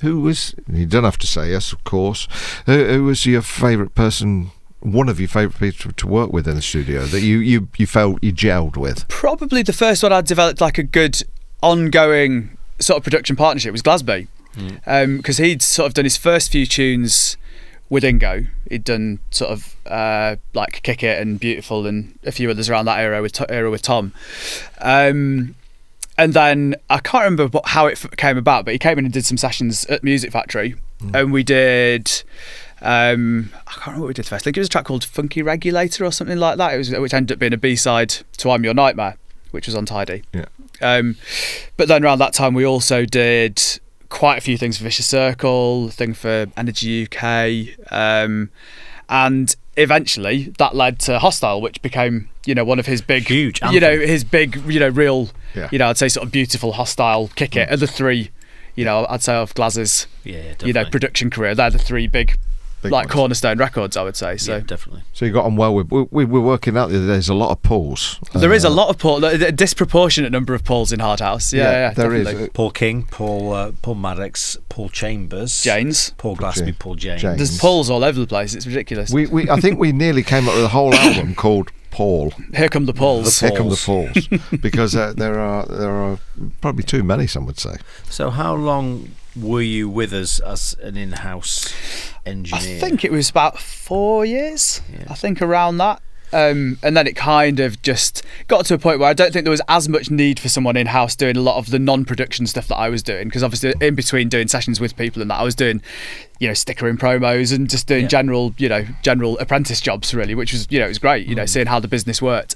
B: who was, you don't have to say yes, of course, who was your favourite person, one of your favourite people to work with in the studio that you felt you gelled with?
D: Probably the first one I developed like a good ongoing sort of production partnership was Glasby, because he'd sort of done his first few tunes with Ingo. He'd done sort of like Kick It and Beautiful and a few others around that era with Tom. And then I can't remember how it came about, but he came in and did some sessions at Music Factory, and we did. I can't remember what we did first. I think it was a track called Funky Regulator or something like that. Which ended up being a B-side to I'm Your Nightmare, which was on Tidy.
B: Yeah.
D: But then around that time we also did quite a few things for Vicious Circle, a thing for Energy UK, and eventually that led to Hostile, which became one of his big,
C: huge,
D: his big, real,
B: Yeah.
D: I'd say sort of beautiful Hostile, Kick It are the three. I'd say of Glaz's, production career, they're the three big like ones. Cornerstone records, I would say. So
C: definitely.
B: So you got on well with. We were working out that there's a lot of Pauls.
D: There is a lot of Paul, a disproportionate number of Pauls in Hard House. Yeah,
B: there
D: definitely.
B: is.
C: Paul King, Paul Maddox, Paul Chambers,
D: James,
C: Paul Glasby, Paul James.
D: There's Pauls all over the place. It's ridiculous.
B: I think we nearly came up with a whole album called Paul.
D: Here Come the Pauls.
B: Here Come the Pauls, because there are probably too many. Some would say.
C: So how long were you with us as an in-house engineer?
D: I think it was about 4 years. I think around that. And then it kind of just got to a point where I don't think there was as much need for someone in-house doing a lot of the non-production stuff that I was doing, because obviously in between doing sessions with people and that, I was doing, stickering promos and just doing general apprentice jobs really, which was, it was great, seeing how the business worked.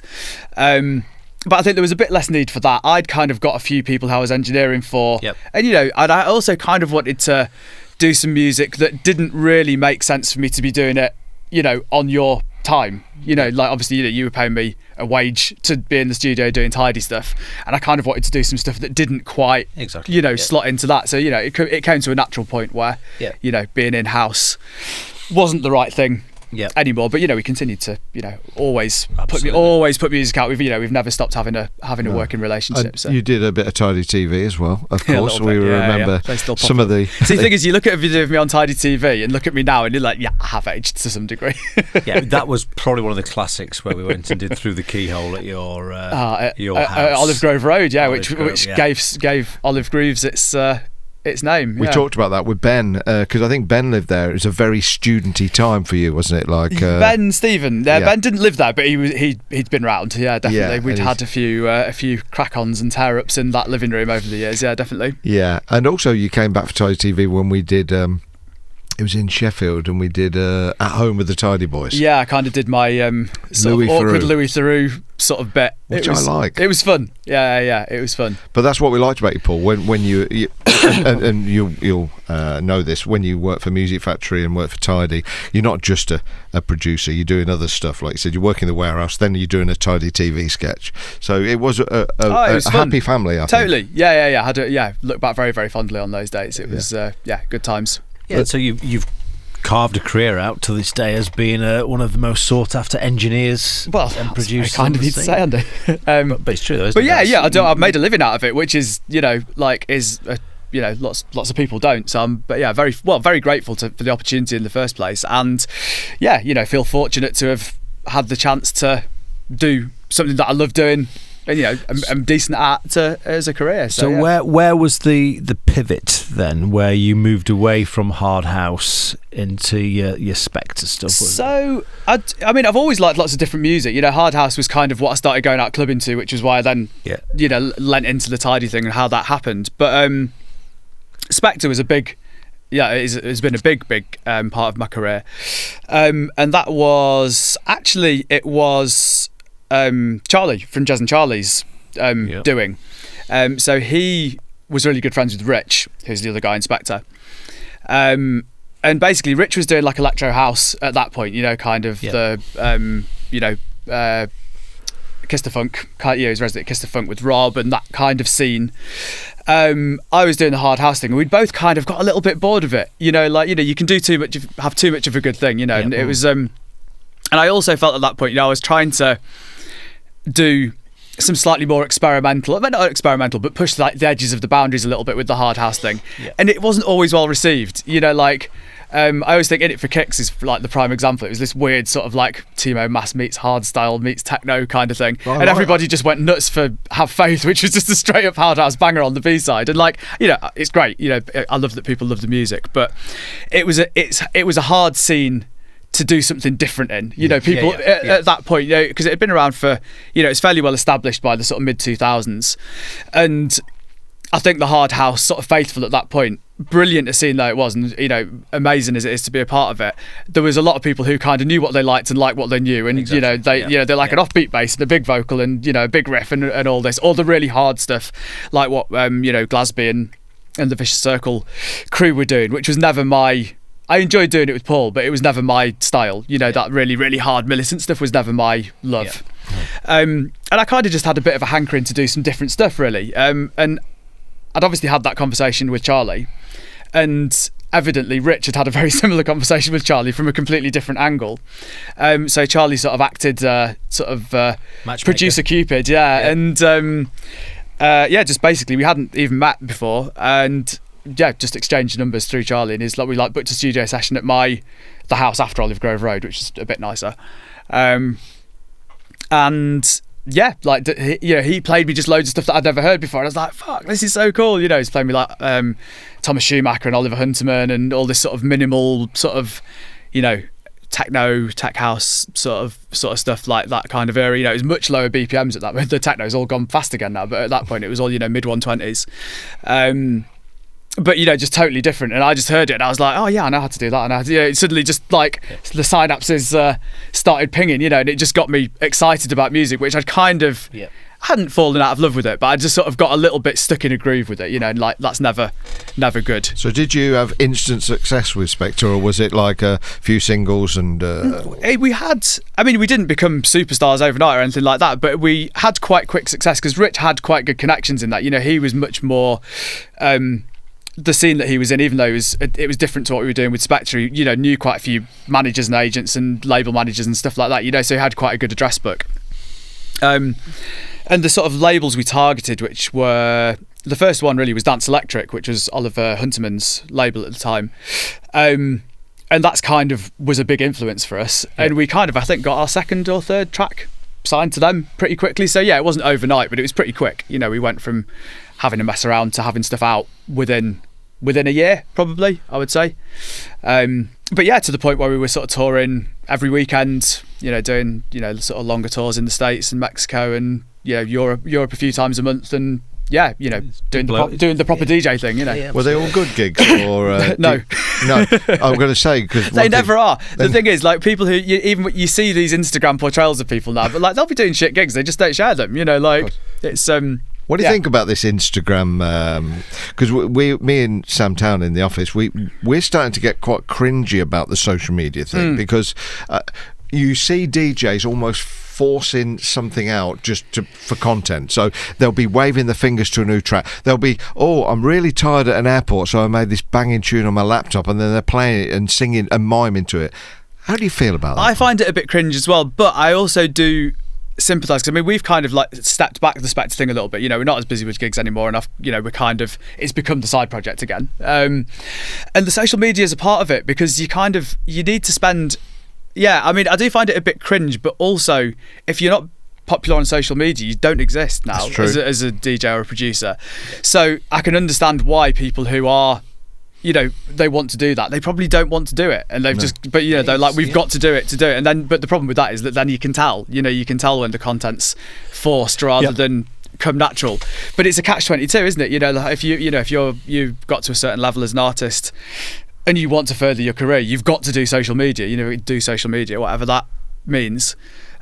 D: But I think there was a bit less need for that. I'd kind of got a few people who I was engineering for.
C: Yep.
D: And, and I also kind of wanted to do some music that didn't really make sense for me to be doing it, on your time. Like obviously, you were paying me a wage to be in the studio doing tidy stuff. And I kind of wanted to do some stuff that didn't quite, slot into that. So, it came to a natural point where, being in-house wasn't the right thing. Anymore, but we continued to always put music out. We've never stopped having a working relationship. So.
B: You did a bit of Tidy TV as well, of course. We remember some of the.
D: See, the thing is, you look at a video of me on Tidy TV and look at me now, and you're like, I have aged to some degree.
C: That was probably one of the classics where we went and did Through the Keyhole at your house,
D: Olive Grove Road, which gave Olive Grooves its name.
B: We talked about that with Ben, because I think Ben lived there. It was a very studenty time for you, wasn't it? Like
D: Stephen. Ben didn't live there, but he'd been round. Yeah, definitely. Yeah, we'd had a few crack-ons and tear-ups in that living room over the years. Yeah, definitely.
B: Yeah, and also you came back for Tidy TV when we did. It was in Sheffield, and we did At Home with the Tidy Boys.
D: Yeah, I kind of did my sort of awkward Louis Theroux sort of bit,
B: which I like.
D: It was fun. Yeah, it was fun.
B: But that's what we liked about you, Paul. When you and you'll know this, when you work for Music Factory and work for Tidy, you're not just a producer. You're doing other stuff. Like you said, you're working in the warehouse, then you're doing a Tidy TV sketch. So it was a happy family. I
D: totally.
B: think.
D: Yeah. Look back very, very fondly on those days. It was good times.
C: Yeah, so you've carved a career out to this day as being one of the most sought after engineers and producers.
D: I kind of need to say, Andy.
C: But it's true, though, isn't
D: it? I've made a living out of it, which is lots of people don't. So I'm very grateful for the opportunity in the first place, and feel fortunate to have had the chance to do something that I love doing. And I'm decent at as a career. So
C: where was the pivot then, where you moved away from hard house into your Spectre stuff?
D: So I've always liked lots of different music. Hard house was kind of what I started going out clubbing to, which was why I then lent into the Tidy thing and how that happened. But Spectre was a big. Yeah, it's been a big part of my career, and that was Charlie from Jez and Charlie's doing. So he was really good friends with Rich, who's the other guy in Spectre. And basically Rich was doing like electro house at that point, the Kiss the Funk, he was resident Kiss the Funk with Rob and that kind of scene. I was doing the hard house thing, and we'd both kind of got a little bit bored of it. You can do have too much of a good thing, and it was and I also felt at that point, I was trying to do some slightly more experimental, not experimental, but push the edges of the boundaries a little bit with the hard house thing. And it wasn't always well received. I always think In It for Kicks is like the prime example. It was this weird sort of like Timo Maas meets hardstyle meets techno kind of thing, and everybody just went nuts for Have Faith, which was just a straight up hard house banger on the B-side. And it's great. I love that people love the music, but it was a hard scene to do something different in, people at that point, because it had been around for, it's fairly well established by the sort of mid 2000s, and I think the hard house sort of faithful at that point, brilliant a scene though it was, and amazing as it is to be a part of it. There was a lot of people who kind of knew what they liked and liked what they knew, and they like an offbeat bass and a big vocal and a big riff and all this, all the really hard stuff like what Glasby and the Vicious Circle crew were doing, which was never I enjoyed doing it with Paul, but it was never my style. That really, really hard militant stuff was never my love. And I kind of just had a bit of a hankering to do some different stuff, really. And I'd obviously had that conversation with Charlie, and evidently Rich had a very similar conversation with Charlie from a completely different angle. So Charlie sort of acted producer Cupid, and just basically we hadn't even met before, and just exchanged numbers through Charlie, and we booked a studio session at the house after Olive Grove Road, which is a bit nicer. He played me just loads of stuff that I'd never heard before, and I was like, fuck, this is so cool. He's playing me like Thomas Schumacher and Oliver Hunterman and all this sort of minimal sort of techno, tech house sort of stuff, like that kind of era. You know, it was much lower BPMs at that point. The techno's all gone fast again now, but at that point it was all, you know, mid 120s. But, you know, just totally different. And I just heard it and I was like, oh yeah, I know how to do that. And it suddenly just like the synapses started pinging, you know, and it just got me excited about music, which I'd kind of hadn't fallen out of love with it, but I just sort of got a little bit stuck in a groove with it, you know, and like that's never good.
B: So did you have instant success with Spectre, or was it like a few singles and...
D: We didn't become superstars overnight or anything like that, but we had quite quick success because Rich had quite good connections in that. You know, he was much more... the scene that he was in, even though it was different to what we were doing with Spectre, you know, knew quite a few managers and agents and label managers and stuff like that, you know, so he had quite a good address book. And the sort of labels we targeted, which were, the first one really was Dance Electric, which was Oliver Hunterman's label at the time. And that's kind of was a big influence for us. Yeah. And we kind of, I think, got our second or third track signed to them pretty quickly. So yeah, it wasn't overnight, but it was pretty quick. You know, we went from having to mess around to having stuff out within a year, probably, I would say. But yeah, to the point where we were sort of touring every weekend, you know, doing, you know, sort of longer tours in the States and Mexico and, you know, Europe a few times a month, and yeah, you know, doing the proper DJ thing, you know.
B: Yeah, were they all good gigs or
D: no?
B: No, I'm going to say, because
D: they never are. The thing is, like, people who you see these Instagram portrayals of people now, but like they'll be doing shit gigs, they just don't share them, you know, like it's
B: What do you think about this Instagram? Because me and Sam Town in the office, we're starting to get quite cringy about the social media thing, because you see DJs almost forcing something out just for content. So they'll be waving the fingers to a new track. They'll be, I'm really tired at an airport, so I made this banging tune on my laptop, and then they're playing it and singing and miming to it. How do you feel about that?
D: I find it a bit cringe as well, but I also do sympathise, because I mean, we've kind of like stepped back the Spectre thing a little bit. You know, we're not as busy with gigs anymore, and you know, it's become the side project again. And the social media is a part of it, because you need to spend. Yeah, I mean, I do find it a bit cringe, but also if you're not popular on social media, you don't exist now as a DJ or a producer. So I can understand why people who are, you know, they want to do that, they probably don't want to do it, and but you know, they're like, we've got to do it, and then, but the problem with that is that then you can tell when the content's forced rather than come natural. But it's a catch-22, isn't it? You know, like if you've got to a certain level as an artist and you want to further your career, you've got to do social media, you know, do social media, whatever that means.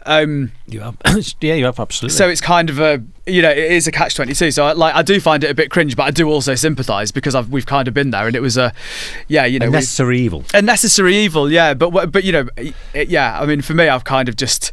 C: You have absolutely.
D: So it's kind of it is a catch-22. So I do find it a bit cringe, but I do also sympathise, because we've kind of been there, and it was a
C: necessary evil.
D: A necessary evil, yeah. But you know, I mean, for me, I've kind of just,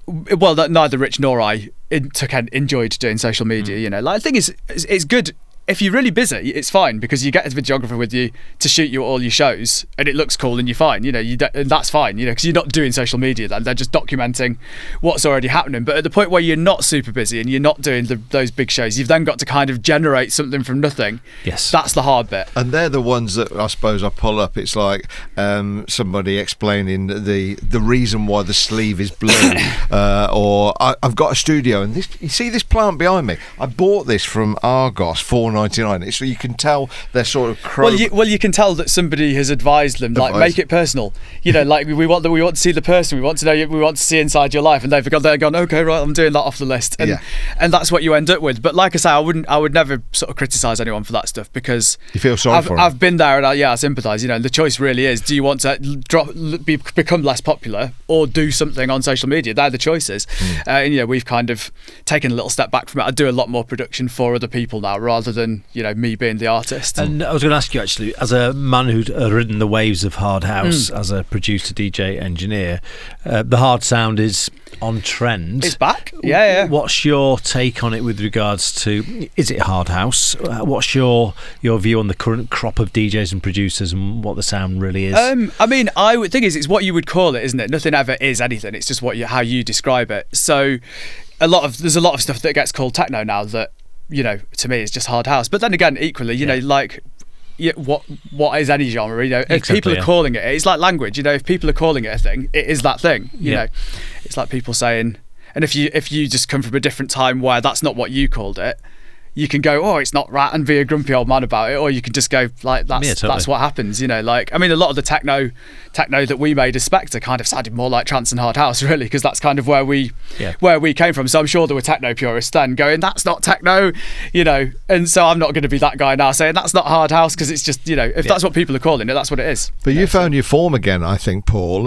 D: well, neither Rich nor I enjoyed doing social media. You know, like, the thing is, it's good. If you're really busy, it's fine, because you get a videographer with you to shoot all your shows, and it looks cool, and you're fine. You know, and that's fine. You know, because you're not doing social media then; they're just documenting what's already happening. But at the point where you're not super busy and you're not doing those big shows, you've then got to kind of generate something from nothing.
C: Yes,
D: that's the hard bit.
B: And they're the ones that I suppose I pull up. It's like somebody explaining the reason why the sleeve is blue, or I've got a studio, and you see this plant behind me. I bought this from Argos for $4.99. So you can tell they're sort of
D: well, you can tell that somebody has advised them, like, make it personal. You know, like, we want to see the person. We want to know. We want to see inside your life, and they've gone, okay, right, I'm doing that off the list, and that's what you end up with. But like I say, I would never sort of criticise anyone for that stuff, because
B: you feel sorry for them.
D: I've been there, and I sympathise. You know, the choice really is: do you want to become less popular, or do something on social media? They're the choices. And you know, we've kind of taken a little step back from it. I do a lot more production for other people now, rather than, you know, me being the artist.
C: And I was going to ask you, actually, as a man who'd ridden the waves of hard house, as a producer, DJ, engineer, the hard sound is on trend.
D: It's back. Yeah.
C: What's your take on it with regards to, is it hard house? What's your view on the current crop of DJs and producers and what the sound really is?
D: I mean, I would think it's what you would call it, isn't it? Nothing ever is anything. It's just how you describe it. So there's a lot of stuff that gets called techno now that, you know, to me, it's just hard house. But then again, equally, you know, like, what is any genre? You know, if people are calling it, it's like language. You know, if people are calling it a thing, it is that thing. You know, it's like people saying, and if you just come from a different time where that's not what you called it, you can go, oh, it's not right, and be a grumpy old man about it, or you can just go like, that's what happens, you know. Like, I mean, a lot of the techno that we made as Spectre kind of sounded more like trance and hard house, really, because that's kind of where we came from. So I'm sure there were techno purists then going, that's not techno, you know. And so I'm not going to be that guy now saying that's not hard house, because it's just, you know, if that's what people are calling it, that's what it is.
B: But you found your form again, I think, Paul.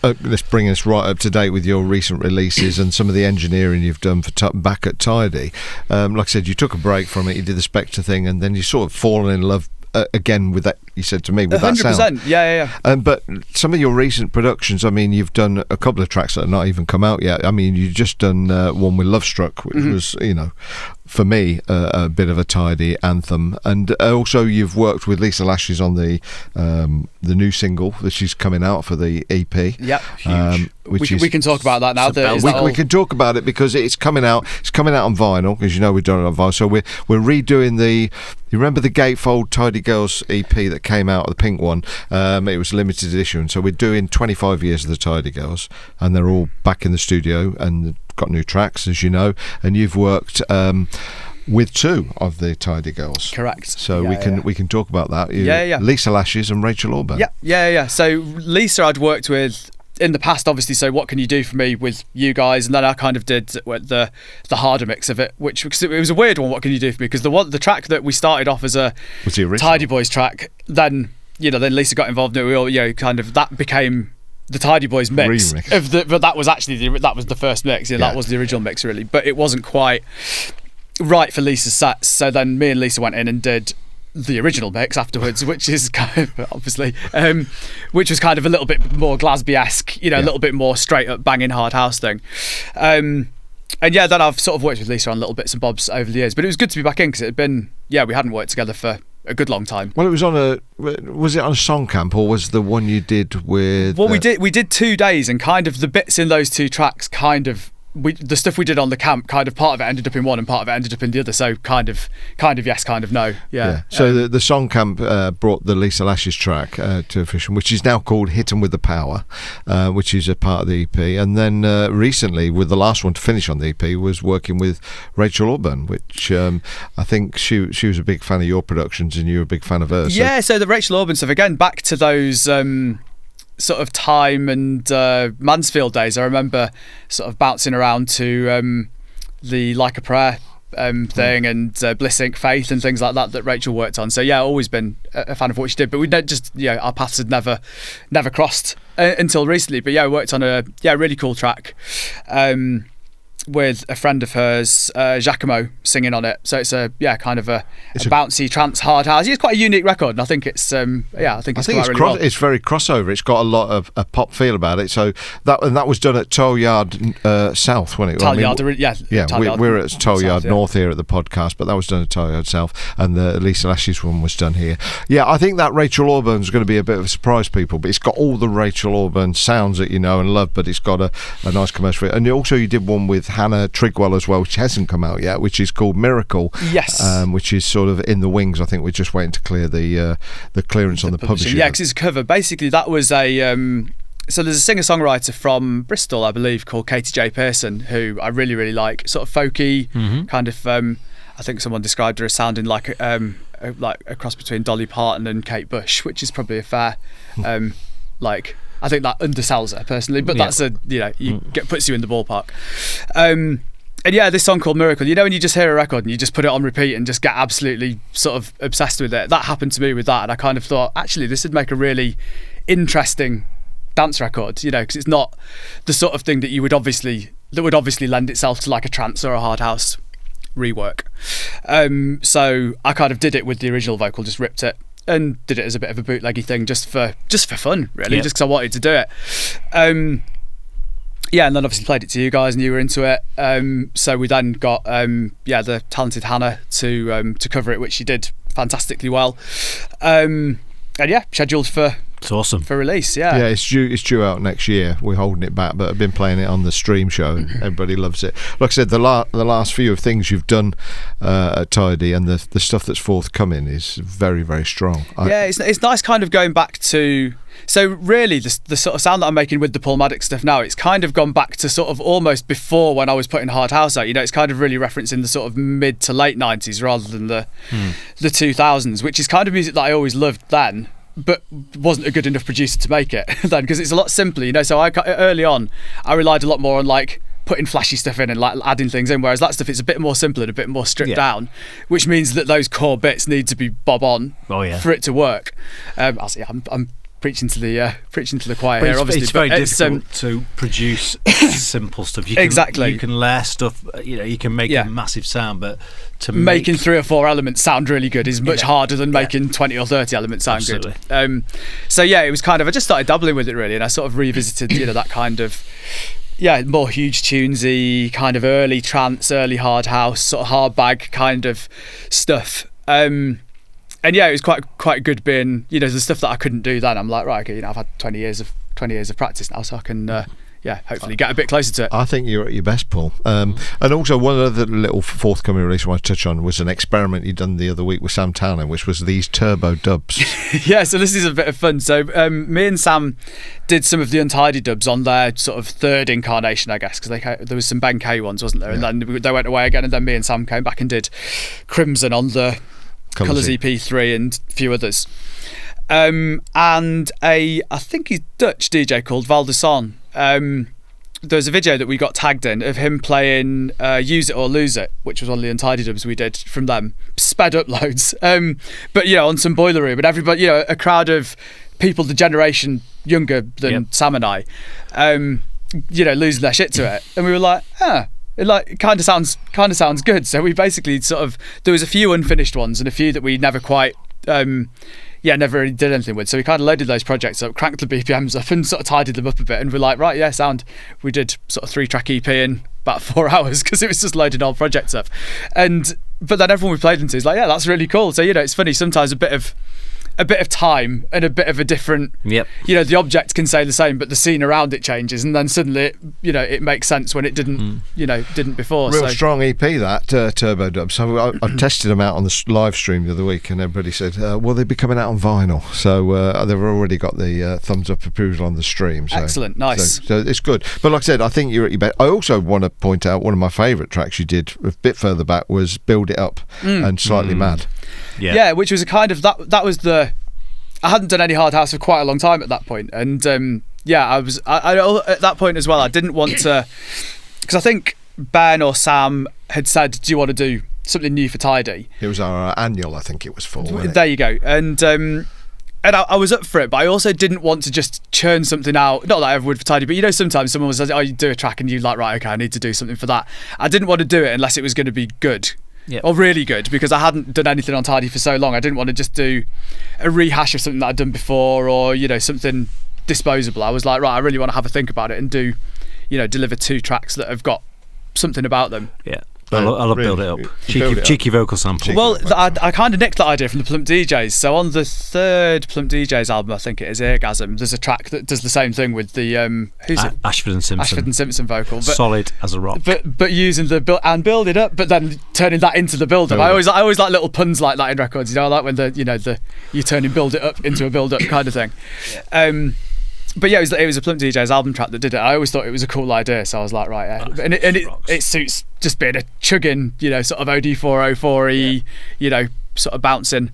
B: Let's bring us right up to date with your recent releases and some of the engineering you've done for back at Tidy. Like I said, you took a break from it, you did the Spectre thing, and then you sort of fallen in love again with that, you said to me, with 100%, that sound.
D: Yeah.
B: But some of your recent productions, I mean, you've done a couple of tracks that have not even come out yet. I mean, you've just done one with Love Struck, which was, you know, for me, a bit of a Tidy anthem. And also you've worked with Lisa Lashes on the new single that she's coming out for the EP.
D: Yep, huge. We can talk about that now.
B: We can talk about it because it's coming out. It's coming out on vinyl, because you know we've done it on vinyl. So we're redoing the. You remember the Gatefold Tidy Girls EP that came out, the pink one? It was a limited edition. So we're doing 25 years of the Tidy Girls, and they're all back in the studio and got new tracks, as you know. And you've worked with two of the Tidy Girls.
D: Correct.
B: So we can talk about that.
D: Yeah.
B: Lisa Lashes and Rachel Orban.
D: Yeah. So Lisa I'd worked with in the past, obviously. So What Can You Do For Me with you guys, and then I kind of did the harder mix of it, which, because it was a weird one, What Can You Do For Me, because the track that we started off as a Tidy Boys track, then Lisa got involved in it. We all, kind of, that became the Tidy Boys mix but that was actually that was the first mix. That was the original mix, really, but it wasn't quite right for Lisa's sets. So then me and Lisa went in and did the original mix afterwards, which is kind of obviously which was kind of a little bit more Glasby-esque, a little bit more straight up banging hard house thing. And then I've sort of worked with Lisa on little bits and bobs over the years, but it was good to be back in, because it had been, we hadn't worked together for a good long time.
B: Well, it was was it on a song camp, or was the one you did with?
D: Well, we did 2 days, and kind of the bits in those two tracks, kind of the stuff we did on the camp, kind of part of it ended up in one and part of it ended up in the other. So kind of yes, kind of no. Yeah.
B: So the song camp brought the Lisa Lashes track to fruition, which is now called Hit 'Em With the Power, which is a part of the EP. And then recently, with the last one to finish on the EP, was working with Rachel Orban, which I think she was a big fan of your productions and you were a big fan of hers.
D: Yeah. So the Rachel Orban stuff, again, back to those sort of Time and Mansfield days. I remember sort of bouncing around to the Like a Prayer thing and Bliss Inc. Faith and things like that Rachel worked on. So always been a fan of what she did, but we just our paths had never crossed until recently. But worked on a really cool track with a friend of hers, Giacomo, singing on it. So it's a bouncy trance hard house. It's quite a unique record, and I think it's really well.
B: It's very crossover. It's got a lot of a pop feel about it. So that was done at Toll Yard South, when it
D: Toll Yard,
B: we're at Toll Yard North here at the podcast, but that was done at Toll Yard South, and the Lisa Lashes one was done here. Yeah, I think that Rachel Orban's going to be a bit of a surprise, people, but it's got all the Rachel Orban sounds that you know and love, but it's got a nice commercial feel. And also you did one with Hannah Trigwell as well, which hasn't come out yet, which is called Miracle.
D: Yes.
B: Which is sort of in the wings. I think we're just waiting to clear the clearance on the publishing.
D: Yeah, because it's a cover. Basically, that was a so there's a singer-songwriter from Bristol, I believe, called Katie J. Pearson, who I really, really like. Sort of folky, kind of. I think someone described her as sounding like a cross between Dolly Parton and Kate Bush, which is probably a fair I think that undersells her personally, but that's puts you in the ballpark. And this song called Miracle, when you just hear a record and you just put it on repeat and just get absolutely sort of obsessed with it. That happened to me with that, and I kind of thought, actually, this would make a really interesting dance record, because it's not the sort of thing that would obviously lend itself to like a trance or a hard house rework. So I kind of did it with the original vocal, just ripped it and did it as a bit of a bootleggy thing, just for fun, really, just because I wanted to do it. And then obviously played it to you guys, and you were into it. So we then got the talented Hannah to cover it, which she did fantastically well. Scheduled for.
C: It's awesome.
D: For release,
B: yeah, it's due out next year. We're holding it back, but I've been playing it on the stream show, and everybody loves it. Like I said, the last few of things you've done at Tidy and the stuff that's forthcoming is very, very strong.
D: It's nice, kind of going back to So really, the sort of sound that I'm making with the Paul Maddox stuff now, it's kind of gone back to sort of almost before when I was putting Hard House out. You know, it's kind of really referencing the sort of mid to late 90s rather than the 2000s, which is kind of music that I always loved then, but wasn't a good enough producer to make it then, because it's a lot simpler, you know. So early on, I relied a lot more on like putting flashy stuff in and like adding things in, whereas that stuff is a bit more simple and a bit more stripped down, which means that those core bits need to be bob on for it to work. I'm preaching to the choir
C: but
D: here, obviously.
C: It's very difficult to produce simple stuff. You can layer stuff. You know, you can make a massive sound, but making 3 or 4 elements sound really good is much harder than making 20 or 30 elements sound good. So yeah, it was kind of, I just started dabbling with it really, and I sort of revisited that kind of more huge tunesy kind of early trance, early hard house, sort of hard bag kind of stuff. And yeah, it was quite good being, the stuff that I couldn't do then. I'm like, right, okay, I've had 20 years of practice now, so I can hopefully get a bit closer to it.
B: I think you're at your best, Paul. And also one other little forthcoming release I want to touch on was an experiment you'd done the other week with Sam Towner, which was these turbo dubs.
D: Yeah, so this is a bit of fun. So me and Sam did some of the Untidy dubs on their sort of third incarnation, I guess, because there was some Ben K ones, wasn't there? And then they went away again, and then me and Sam came back and did Crimson on the Colours EP3 and a few others. And I think he's Dutch DJ called Val de Son. There's a video that we got tagged in of him playing Use It or Lose It, which was one of the Untidy dubs we did from them, sped up loads, but on some Boiler Room, and everybody, a crowd of people the generation younger than Sam and I, losing their shit to it, and we were like, it kind of sounds good. So we basically there was a few unfinished ones and a few that we never quite never really did anything with. So we kind of loaded those projects up, cranked the BPMs up, and sort of tidied them up a bit. And we're like, right, sound. We did sort of 3-track EP in about 4 hours because it was just loading all projects up. But then everyone we played them to is like, yeah, that's really cool. So it's funny, sometimes a bit of time and a bit of a different, the object can say the same, but the scene around it changes, and then suddenly it makes sense when it didn't before.
B: Real strong EP, that Turbo Dub. So I tested them out on the live stream the other week, and everybody said, well, they'd be coming out on vinyl, so they've already got the thumbs up approval on the stream. So,
D: excellent, nice.
B: So it's good. But like I said, I think you're at your best. I also want to point out one of my favourite tracks you did a bit further back was Build It Up and Slightly Mad.
D: Yeah, which was a kind of that was the. I hadn't done any hard house for quite a long time at that point, and I was at that point as well. I didn't want to, because I think Ben or Sam had said, "Do you want to do something new for Tidy?"
B: It was our annual, I think it was for.
D: There you go, and I was up for it, but I also didn't want to just churn something out. Not that I ever would for Tidy, but sometimes someone says, "Oh, you do a track," and you're like, "Right, okay, I need to do something for that." I didn't want to do it unless it was going to be good. Or really good, because I hadn't done anything on Tidy for so long. I didn't want to just do a rehash of something that I'd done before, or something disposable. I was like, right, I really want to have a think about it and do, deliver 2 tracks that have got something about them.
C: Yeah. I love Build It Up. Cheeky vocal sample.
D: Well, I kind of nicked that idea from the Plump DJs. So on the 3rd Plump DJs album, I think it is, Eargasm, there's a track that does the same thing with the who's it?
C: Ashford and Simpson
D: vocal, but,
C: solid as a rock.
D: But using the Build It Up, but then turning that into the build up. I always like little puns like that in records. I like when you're turning Build It Up into a build up kind of thing. But yeah, it was a Plump DJ's album track that did it. I always thought it was a cool idea, so I was like, right, and it suits just being a chugging, sort of OD404-y, sort of bouncing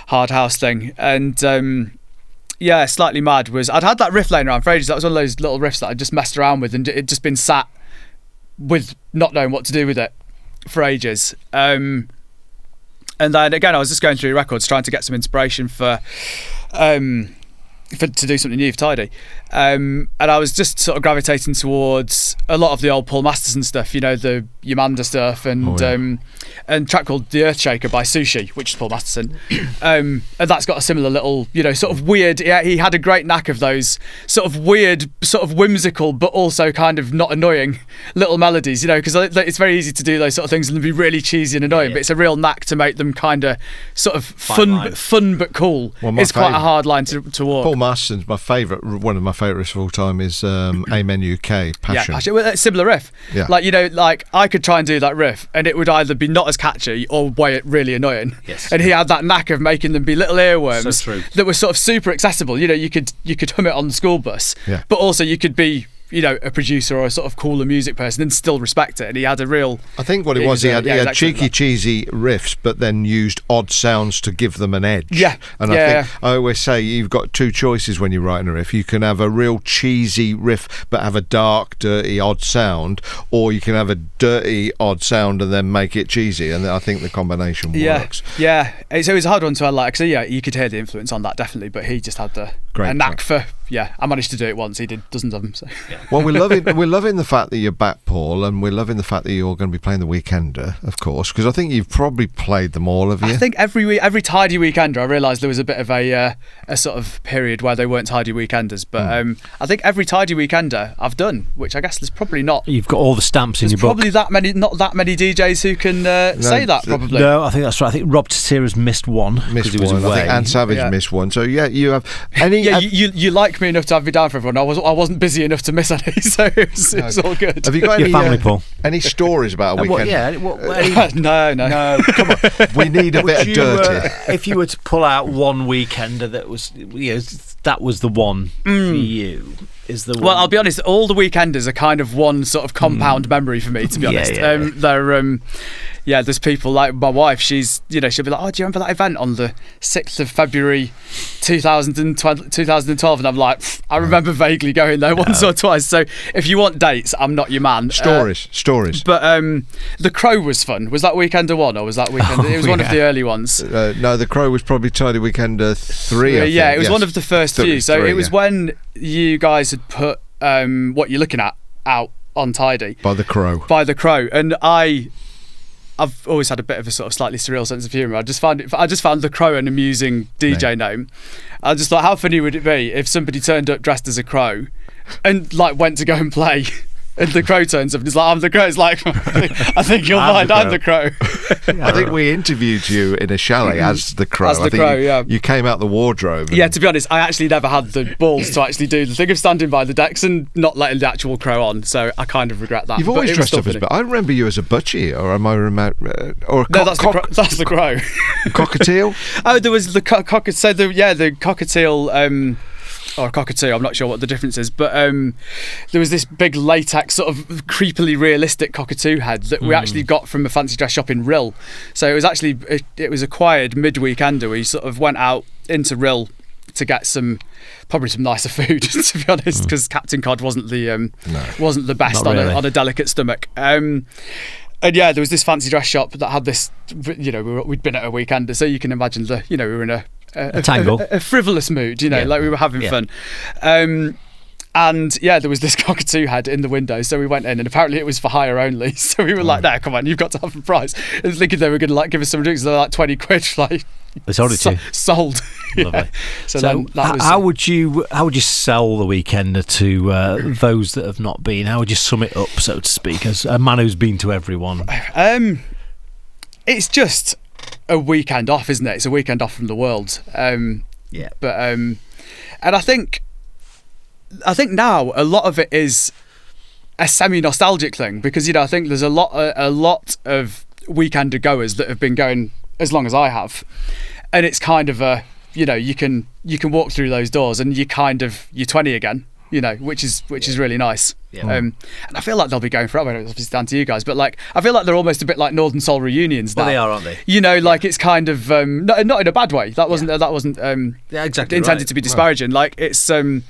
D: hard house thing. And Slightly Mad was, I'd had that riff laying around for ages. That was one of those little riffs that I'd just messed around with, and it'd just been sat with not knowing what to do with it for ages. And then again, I was just going through records trying to get some inspiration to do something new for Tidy, and I was just sort of gravitating towards a lot of the old Paul Masterson stuff, the Yamanda stuff, and a track called The Earthshaker by Sushi, which is Paul Masterson, and that's got a similar little, sort of weird. Yeah, he had a great knack of those sort of weird, sort of whimsical, but also kind of not annoying little melodies, because it's very easy to do those sort of things and be really cheesy and annoying, but it's a real knack to make them kind of sort of fun but cool. It's quite a hard line to walk.
B: Paul Must, and one of my favourite riffs of all time is Amen UK, Passion.
D: Yeah, well, it's a similar riff.
B: Yeah.
D: Like, you know, like I could try and do that riff and it would either be not as catchy or way really annoying.
C: Yes.
D: And he had that knack of making them be little earworms
C: So true.
D: that were sort of super accessible. You know, you could hum it on the school bus,
B: Yeah.
D: but also you could be, you know, a producer or a sort of cooler music person and still respect it. And he had a real...
B: I think what it was, he had
D: excellent
B: cheeky,
D: at that.
B: cheesy riffs, but then used odd sounds to give them an edge.
D: Yeah,
B: And
D: yeah.
B: I always say you've got two choices when you're writing a riff. You can have a real cheesy riff, but have a dark, dirty, odd sound, or you can have a dirty, odd sound and then make it cheesy. And I think the combination works.
D: Yeah. So it was a hard one to like. So yeah, you could hear the influence on that definitely, but he just had a knack for. Yeah, I managed to do it once. He did dozens of them. So. Yeah.
B: Well, we're loving the fact that you're back, Paul, and we're loving the fact that you're going to be playing the Weekender, of course, because I think you've probably played them all, have you?
D: I think every tidy weekender, I realised there was a bit of a sort of period where they weren't tidy weekenders, but I think every tidy weekender I've done, which I guess there's probably not.
C: You've got all the stamps in your book.
D: Probably not that many DJs who can say that. Probably.
C: No, I think that's right. I think Rob Tessera's missed one.
B: Missed
C: he was
B: one. I
C: away.
B: think Anne Savage missed one. So yeah, you have any.
D: Yeah, you like me enough to have me down for everyone. I wasn't busy enough to miss any, so it was all good.
B: Have you got
C: Your
B: any
C: family, Paul?
B: Any stories about a weekend?
D: No.
B: Come on, we need a bit of dirty.
C: If you were to pull out one weekender that was, that was the one for you. Is the one.
D: Well, I'll be honest. All the weekenders are kind of one sort of compound memory for me. To be honest, they're there's people like my wife. She'll be like, oh, do you remember that event on the 6th of February, 2012? And I'm like, I remember vaguely going there once or twice. So if you want dates, I'm not your man.
B: Stories.
D: But the Crow was fun. Was that Weekender 1 or was that Weekender? It was one of the early ones.
B: No, the Crow was probably Tidy Weekender 3. I think.
D: Yeah, it was one of the first few. So it was when you guys had put What You're Looking At out on Tidy
B: by the Crow.
D: And I've always had a bit of a sort of slightly surreal sense of humour. I just found the Crow an amusing DJ name. I just thought, how funny would it be if somebody turned up dressed as a crow and like went to go and play, and the Crow turns up and he's like, I'm the Crow. It's like, I think you'll find I'm the Crow.
B: I think we interviewed you in a chalet as the Crow.
D: As the Crow, yeah.
B: You came out the wardrobe.
D: Yeah, to be honest, I actually never had the balls to actually do the thing of standing by the decks and not letting the actual Crow on, so I kind of regret that.
B: You've always dressed up as, but I remember you as a butchie, or am I or a
D: no, that's the Crow.
B: Cockatiel?
D: Oh, there was the cockatiel. So the cockatiel. Or a cockatoo, I'm not sure what the difference is, but there was this big latex sort of creepily realistic cockatoo head that we actually got from a fancy dress shop in Rill. So it was actually it was acquired mid-weekender. We sort of went out into Rill to get probably some nicer food, to be honest, because Captain Cod wasn't the best on a delicate stomach. And yeah, there was this fancy dress shop that had this, we'd been at a weekender, so you can imagine we were in a
C: tangle,
D: a frivolous mood, like we were having fun. And yeah, there was this cockatoo head in the window, so we went in, and apparently it was for hire only. So we were like, "No, come on, you've got to have a price." And thinking they were going to like give us some drinks, they were like 20 quid, like
C: they sold it to you.
D: Sold.
C: Lovely.
D: So then that was,
C: how would you sell the Weekender to those that have not been? How would you sum it up, so to speak, as a man who's been to everyone?
D: It's just a weekend off, isn't it? It's a weekend off from the world. But and I think now a lot of it is a semi-nostalgic thing, because I think there's a lot of weekender goers that have been going as long as I have, and it's kind of a you can walk through those doors and you're 20 again, which is really nice. And I feel like they'll be going forever. It's obviously down to you guys, but like I feel like they're almost a bit like Northern Soul reunions now.
C: Well, they are, aren't they?
D: Like it's kind of not in a bad way. That wasn't
C: exactly
D: intended to be disparaging. Like it's and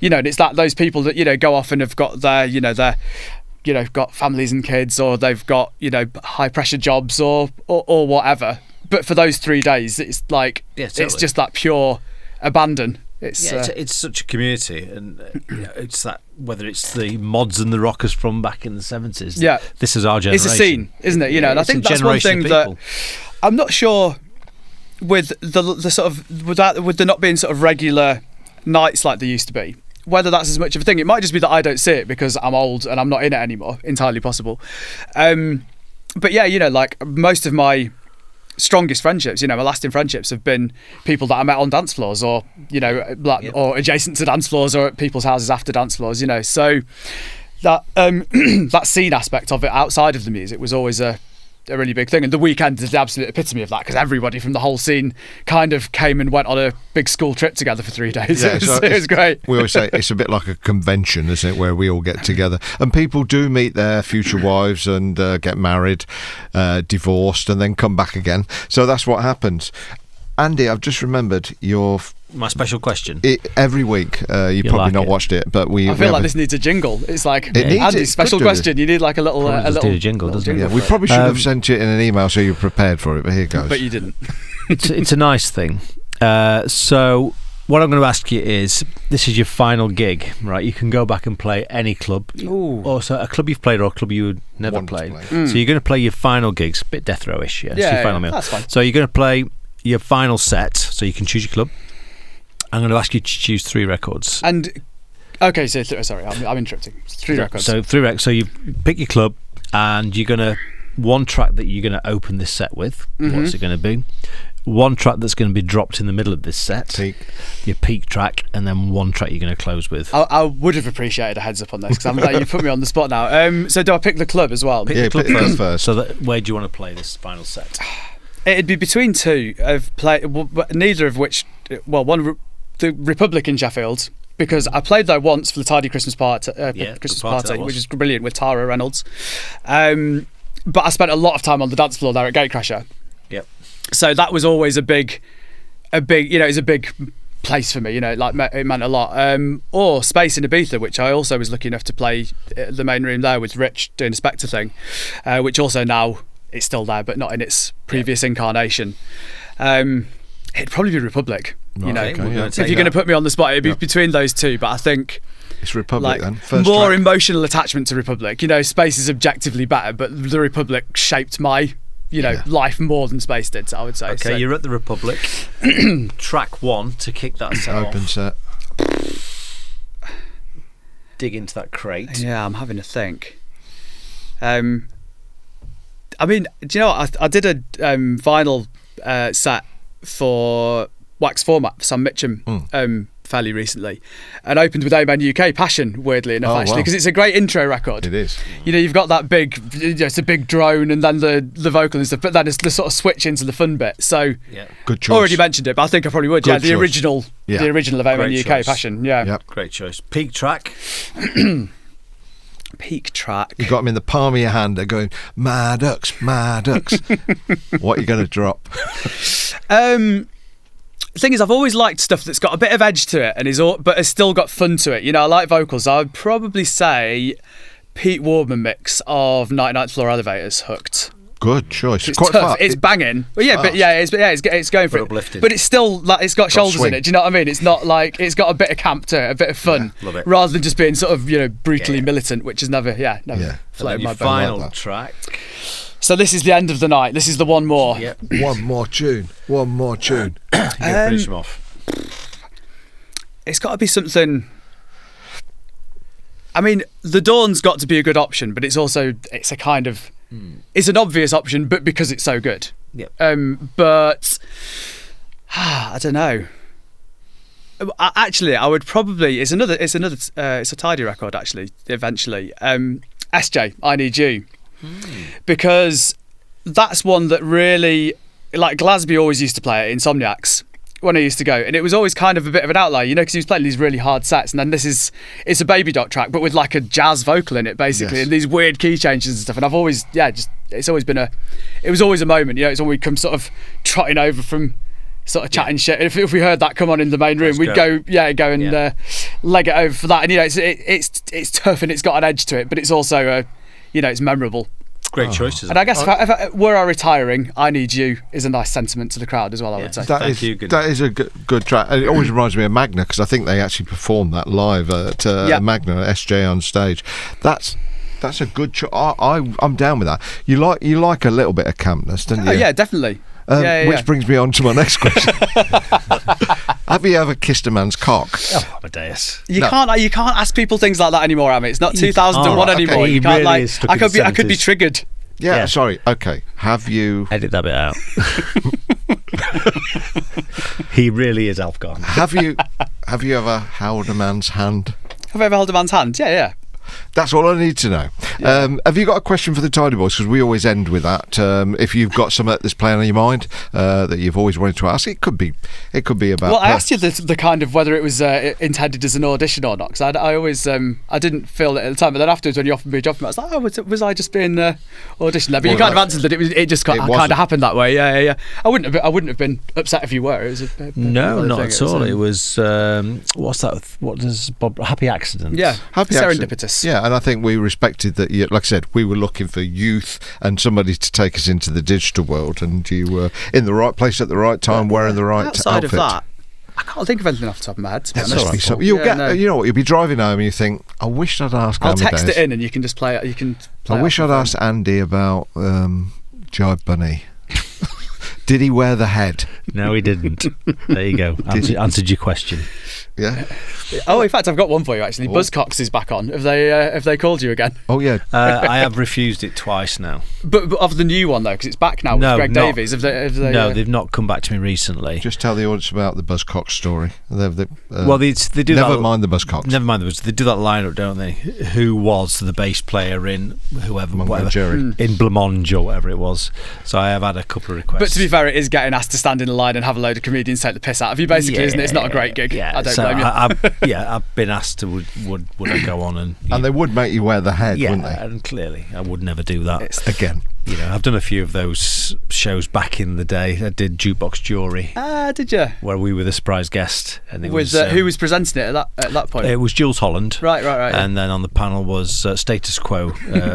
D: it's that those people that go off and have got their got families and kids, or they've got high pressure jobs or whatever. But for those 3 days, it's like it's just that pure abandon.
C: It's such a community, and it's that, whether it's the mods and the rockers from back in the 70s.
D: Yeah,
C: this is our generation.
D: It's a scene, isn't it? And I think that's one thing that I'm not sure with the sort of with there not being sort of regular nights like there used to be, whether that's as much of a thing. It might just be that I don't see it because I'm old and I'm not in it anymore. Entirely possible. But yeah, like most of my strongest friendships, my lasting friendships have been people that I met on dance floors, or or adjacent to dance floors, or at people's houses after dance floors. So that that scene aspect of it outside of the music was always a really big thing, and the weekend is the absolute epitome of that, because everybody from the whole scene kind of came and went on a big school trip together for 3 days.
B: Yeah,
D: it was great.
B: We always say it's a bit like a convention, isn't it, where we all get together and people do meet their future wives and get married, divorced, and then come back again. So that's what happens. Andy, I've just remembered
C: My special question.
B: Every week, you probably
C: like
B: not
C: it.
B: watched it, but
D: I feel like this needs a jingle. It's like
B: needs
D: Andy's
B: it.
D: special
B: Could do
D: question. You need like a little
C: jingle, doesn't it?
B: Yeah, we probably should have sent it in an email so you're prepared for it, but here goes.
D: But you didn't.
C: It's a nice thing. So what I'm going to ask you is, this is your final gig, right? You can go back and play any club, or so a club you've played or a club you would never
B: Want to
C: played.
B: play.
C: So you're going to play your final gigs, a bit death row-ish, yeah. So your final meal.
D: That's fine.
C: So you're going to play your final set, so you can choose your club. I'm going to ask you to choose 3 records.
D: And okay, so sorry, I'm interrupting. 3 records.
C: So 3 records. So you pick your club, and you're going to one track that you're going to open this set with. What's it going to be? One track that's going to be dropped in the middle of this set.
B: Peak.
C: Your peak track, and then one track you're going to close with.
D: I would have appreciated a heads up on this, because I'm glad you put me on the spot now. So do I pick the club as well?
C: Pick the club
B: pick first.
C: So where do you want to play this final set?
D: It'd be between 2 of neither of which. Well, one, the Republic in Sheffield, because I played there once for the Tidy Christmas Party, which is brilliant, with Tara Reynolds. But I spent a lot of time on the dance floor there at Gatecrasher.
C: Yep.
D: So that was always a big, it's a big place for me. It meant a lot. Or Space in Ibiza, which I also was lucky enough to play the main room there with Rich doing a Spectre thing, which also now it's still there, but not in its previous incarnation. It'd probably be Republic.
B: If
D: you're going to put me on the spot, it'd be between those 2. But I think
B: it's Republic then. First
D: more
B: track.
D: emotional attachment to Republic. Space is objectively better, but the Republic shaped my life more than Space did. I would say.
C: Okay,
D: so.
C: You're at the Republic. Track 1 to kick that set
B: Open
C: off.
B: set.
C: Dig into that crate.
D: Yeah, I'm having a think. I mean, do you know what? I did a vinyl set for Wax Format for Sam Mitchum fairly recently, and opened with Amen UK Passion, weirdly enough, actually, because it's a great intro record.
B: It is.
D: You've got that big, it's a big drone, and then the vocal and stuff, but then it's the sort of switch into the fun bit. So
B: Good choice.
D: already mentioned it, but I think I probably would.
B: Good
D: The
B: choice.
D: original, the original of Amen
C: Great
D: UK
C: choice.
D: Passion. Yeah.
B: Yep.
C: Great choice. Peak track.
D: Peak track.
B: You got them in the palm of your hand. They're going, Maddox, Maddox. What are you going to drop?
D: The thing is, I've always liked stuff that's got a bit of edge to it but has still got fun to it. I like vocals. I would probably say Pete Wardman mix of 99th Floor Elevators, Hooked.
B: Good choice.
D: It's
B: Quite
D: tough.
B: fast.
D: It's banging. Well, yeah,
B: fast.
D: but it's going for it.
C: Uplifting.
D: But it's still like it's got shoulders
B: swing.
D: in it. Do you know what I mean? It's not like it's got a bit of camp to it, a bit of fun,
C: love it.
D: rather than just being sort of brutally militant, which is never
B: Yeah.
D: floated my
C: Your
D: boat.
C: final
B: like that.
C: track.
D: So this is the end of the night. This is the one more.
C: Yep.
B: One more tune. One more tune.
C: You're going to finish them off.
D: It's got to be something. I mean, The Dawn's got to be a good option, but it's a kind of it's an obvious option, but because it's so good.
C: Yep.
D: But I don't know. Actually, I would probably it's a Tidy record actually. Eventually, SJ, I Need You, because that's one that really, like Glasby always used to play it, Insomniacs, when I used to go, and it was always kind of a bit of an outlier, because he was playing these really hard sets, and then it's a Baby Doc track, but with like a jazz vocal in it, basically,
B: Yes.
D: and these weird key changes and stuff. And I've always, it's always been it was always a moment, it's when we come sort of trotting over from sort of chatting shit. If we heard that come on in the main room,
C: Let's
D: we'd
C: go.
D: go and leg it over for that. And it's tough and it's got an edge to it, but it's also it's memorable.
C: Great choices.
D: And I guess if were I retiring, I Need You is a nice sentiment to the crowd as well, I would say.
C: Thank you, good.
B: That is a good track. And it always reminds me of Magna, because I think they actually performed that live at Magna, SJ on stage. That's a good choice. I'm down with that. You like a little bit of campness, don't you?
D: Oh yeah, definitely.
B: Which brings me on to my next question. Have you ever kissed a man's cock?
C: Oh, Amadeus.
D: You can't ask people things like that anymore, Amit. It's not 2001
C: Oh, okay.
D: anymore.
C: He
D: You can't
C: really is stuck in
D: I could be
C: 70s.
D: triggered
B: Yeah, sorry. Okay. Have you
C: Edit that bit out. He really is Alf Garden.
B: have you ever held a man's hand?
D: Have I ever held a man's hand? Yeah.
B: That's all I need to know. Have you got a question for the Tidy Boys? Because we always end with that. If you've got something that's playing on your mind that you've always wanted to ask, it could be about.
D: Well, I asked you the kind of whether it was intended as an audition or not, because I always I didn't feel it at the time, but then afterwards when you offered me a job, I was like, oh, was I just being auditioned there? But you kind of answered that it just kind of happened that way. Yeah. I wouldn't have been upset if you were. It was
C: No, not at all. It was what's that? What does Bob? Happy accident.
D: Yeah,
B: Happy
D: serendipitous.
B: accident. Yeah, and I think we respected that. Like I said, we were looking for youth and somebody to take us into the digital world, and you were in the right place at the right time, wearing the right
D: outside
B: outfit.
D: of that, I can't think of anything off the top of my head. To be honest.
B: Must be something. You'll get. You know what? You'll be driving home and you think, I wish I'd asked.
D: I'll text it in, and you can just play it. You can.
B: I wish I'd asked Andy about Jive Bunny. Did he wear the head?
C: No, he didn't. There you go. Answered your question.
B: Yeah.
D: Oh, in fact, I've got one for you actually. Buzzcocks is back on. Have they called you again?
B: Oh yeah.
C: I have refused it twice now.
D: But of the new one though, because it's back now with Greg Davies. Have they,
C: no, they've not come back to me recently.
B: Just tell the audience about the Buzzcocks story.
C: Well, they do.
B: Never mind the Buzzcocks.
C: Never mind the Buzzcocks. They do that lineup, don't they? Who was the bass player in whatever
B: Jerry.
C: in Blancmange or whatever it was? So I have had a couple of requests.
D: But to be fair, it is getting asked to stand in a line and have a load of comedians take the piss out of you, basically, isn't it? It's not a great gig.
C: Yeah,
D: I don't blame you.
C: I've been asked to would I go on and
B: they would make you wear the head, wouldn't they?
C: And clearly I would never do that
B: again.
C: I've done a few of those shows back in the day. I did Jukebox Jury.
D: Did you?
C: Where we were the surprise guest, and it
D: was who was presenting it at that point?
C: It was Jules Holland.
D: Right.
C: And then on the panel was Status Quo.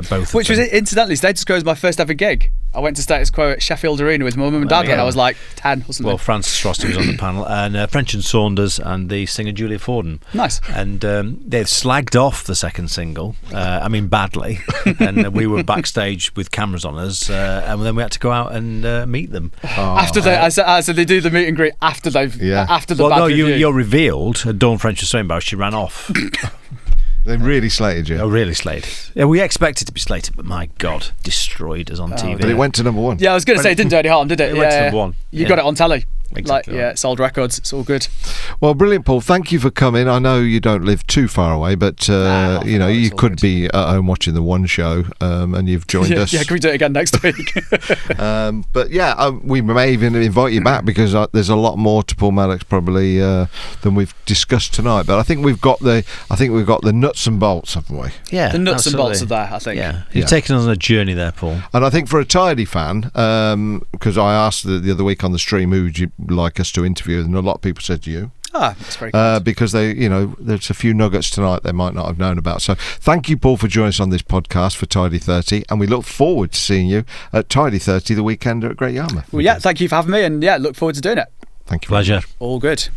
C: Both,
D: which was incidentally Status Quo was my first ever gig. I went to Status Quo at Sheffield Arena with my mum and dad when I was like 10 or something.
C: Well, Francis Frosty was on the panel, and French and Saunders, and the singer Julia Forden.
D: Nice.
C: And they've slagged off the second single. I mean, badly. And we were backstage with cameras on us, and then we had to go out and meet them.
D: After they do the meet and greet after after the bad review.
C: You're revealed. Dawn French was so embarrassed she ran off.
B: They really slated you.
C: Oh, really slated. Yeah, we expected to be slated, but my God, destroyed us on TV.
B: But it went to number one.
D: Yeah, I was going to say it didn't do any harm, did it?
C: It went to number one.
D: You got it on telly.
C: Exactly.
D: Sold records. It's all good.
B: Well, brilliant, Paul. Thank you for coming. I know you don't live too far away, but you could be at home watching the One Show, and you've joined us.
D: Yeah, can we do it again next week?
B: We may even invite you back because there's a lot more to Paul Maddox probably than we've discussed tonight. But I think we've got the nuts and bolts, haven't we?
C: Yeah,
D: the nuts and bolts are there. I think.
C: Yeah, you've taken us on a journey there, Paul.
B: And I think for a Tidy fan, because I asked the other week on the stream who would you like us to interview, and a lot of people said you.
D: That's very good.
B: Because there's a few nuggets tonight they might not have known about. So thank you, Paul, for joining us on this podcast for Tidy 30, and we look forward to seeing you at Tidy 30 the weekend at Great Yarmouth.
D: Well, thank you for having me, and look forward to doing it.
B: Thank you.
C: Pleasure.
D: All good.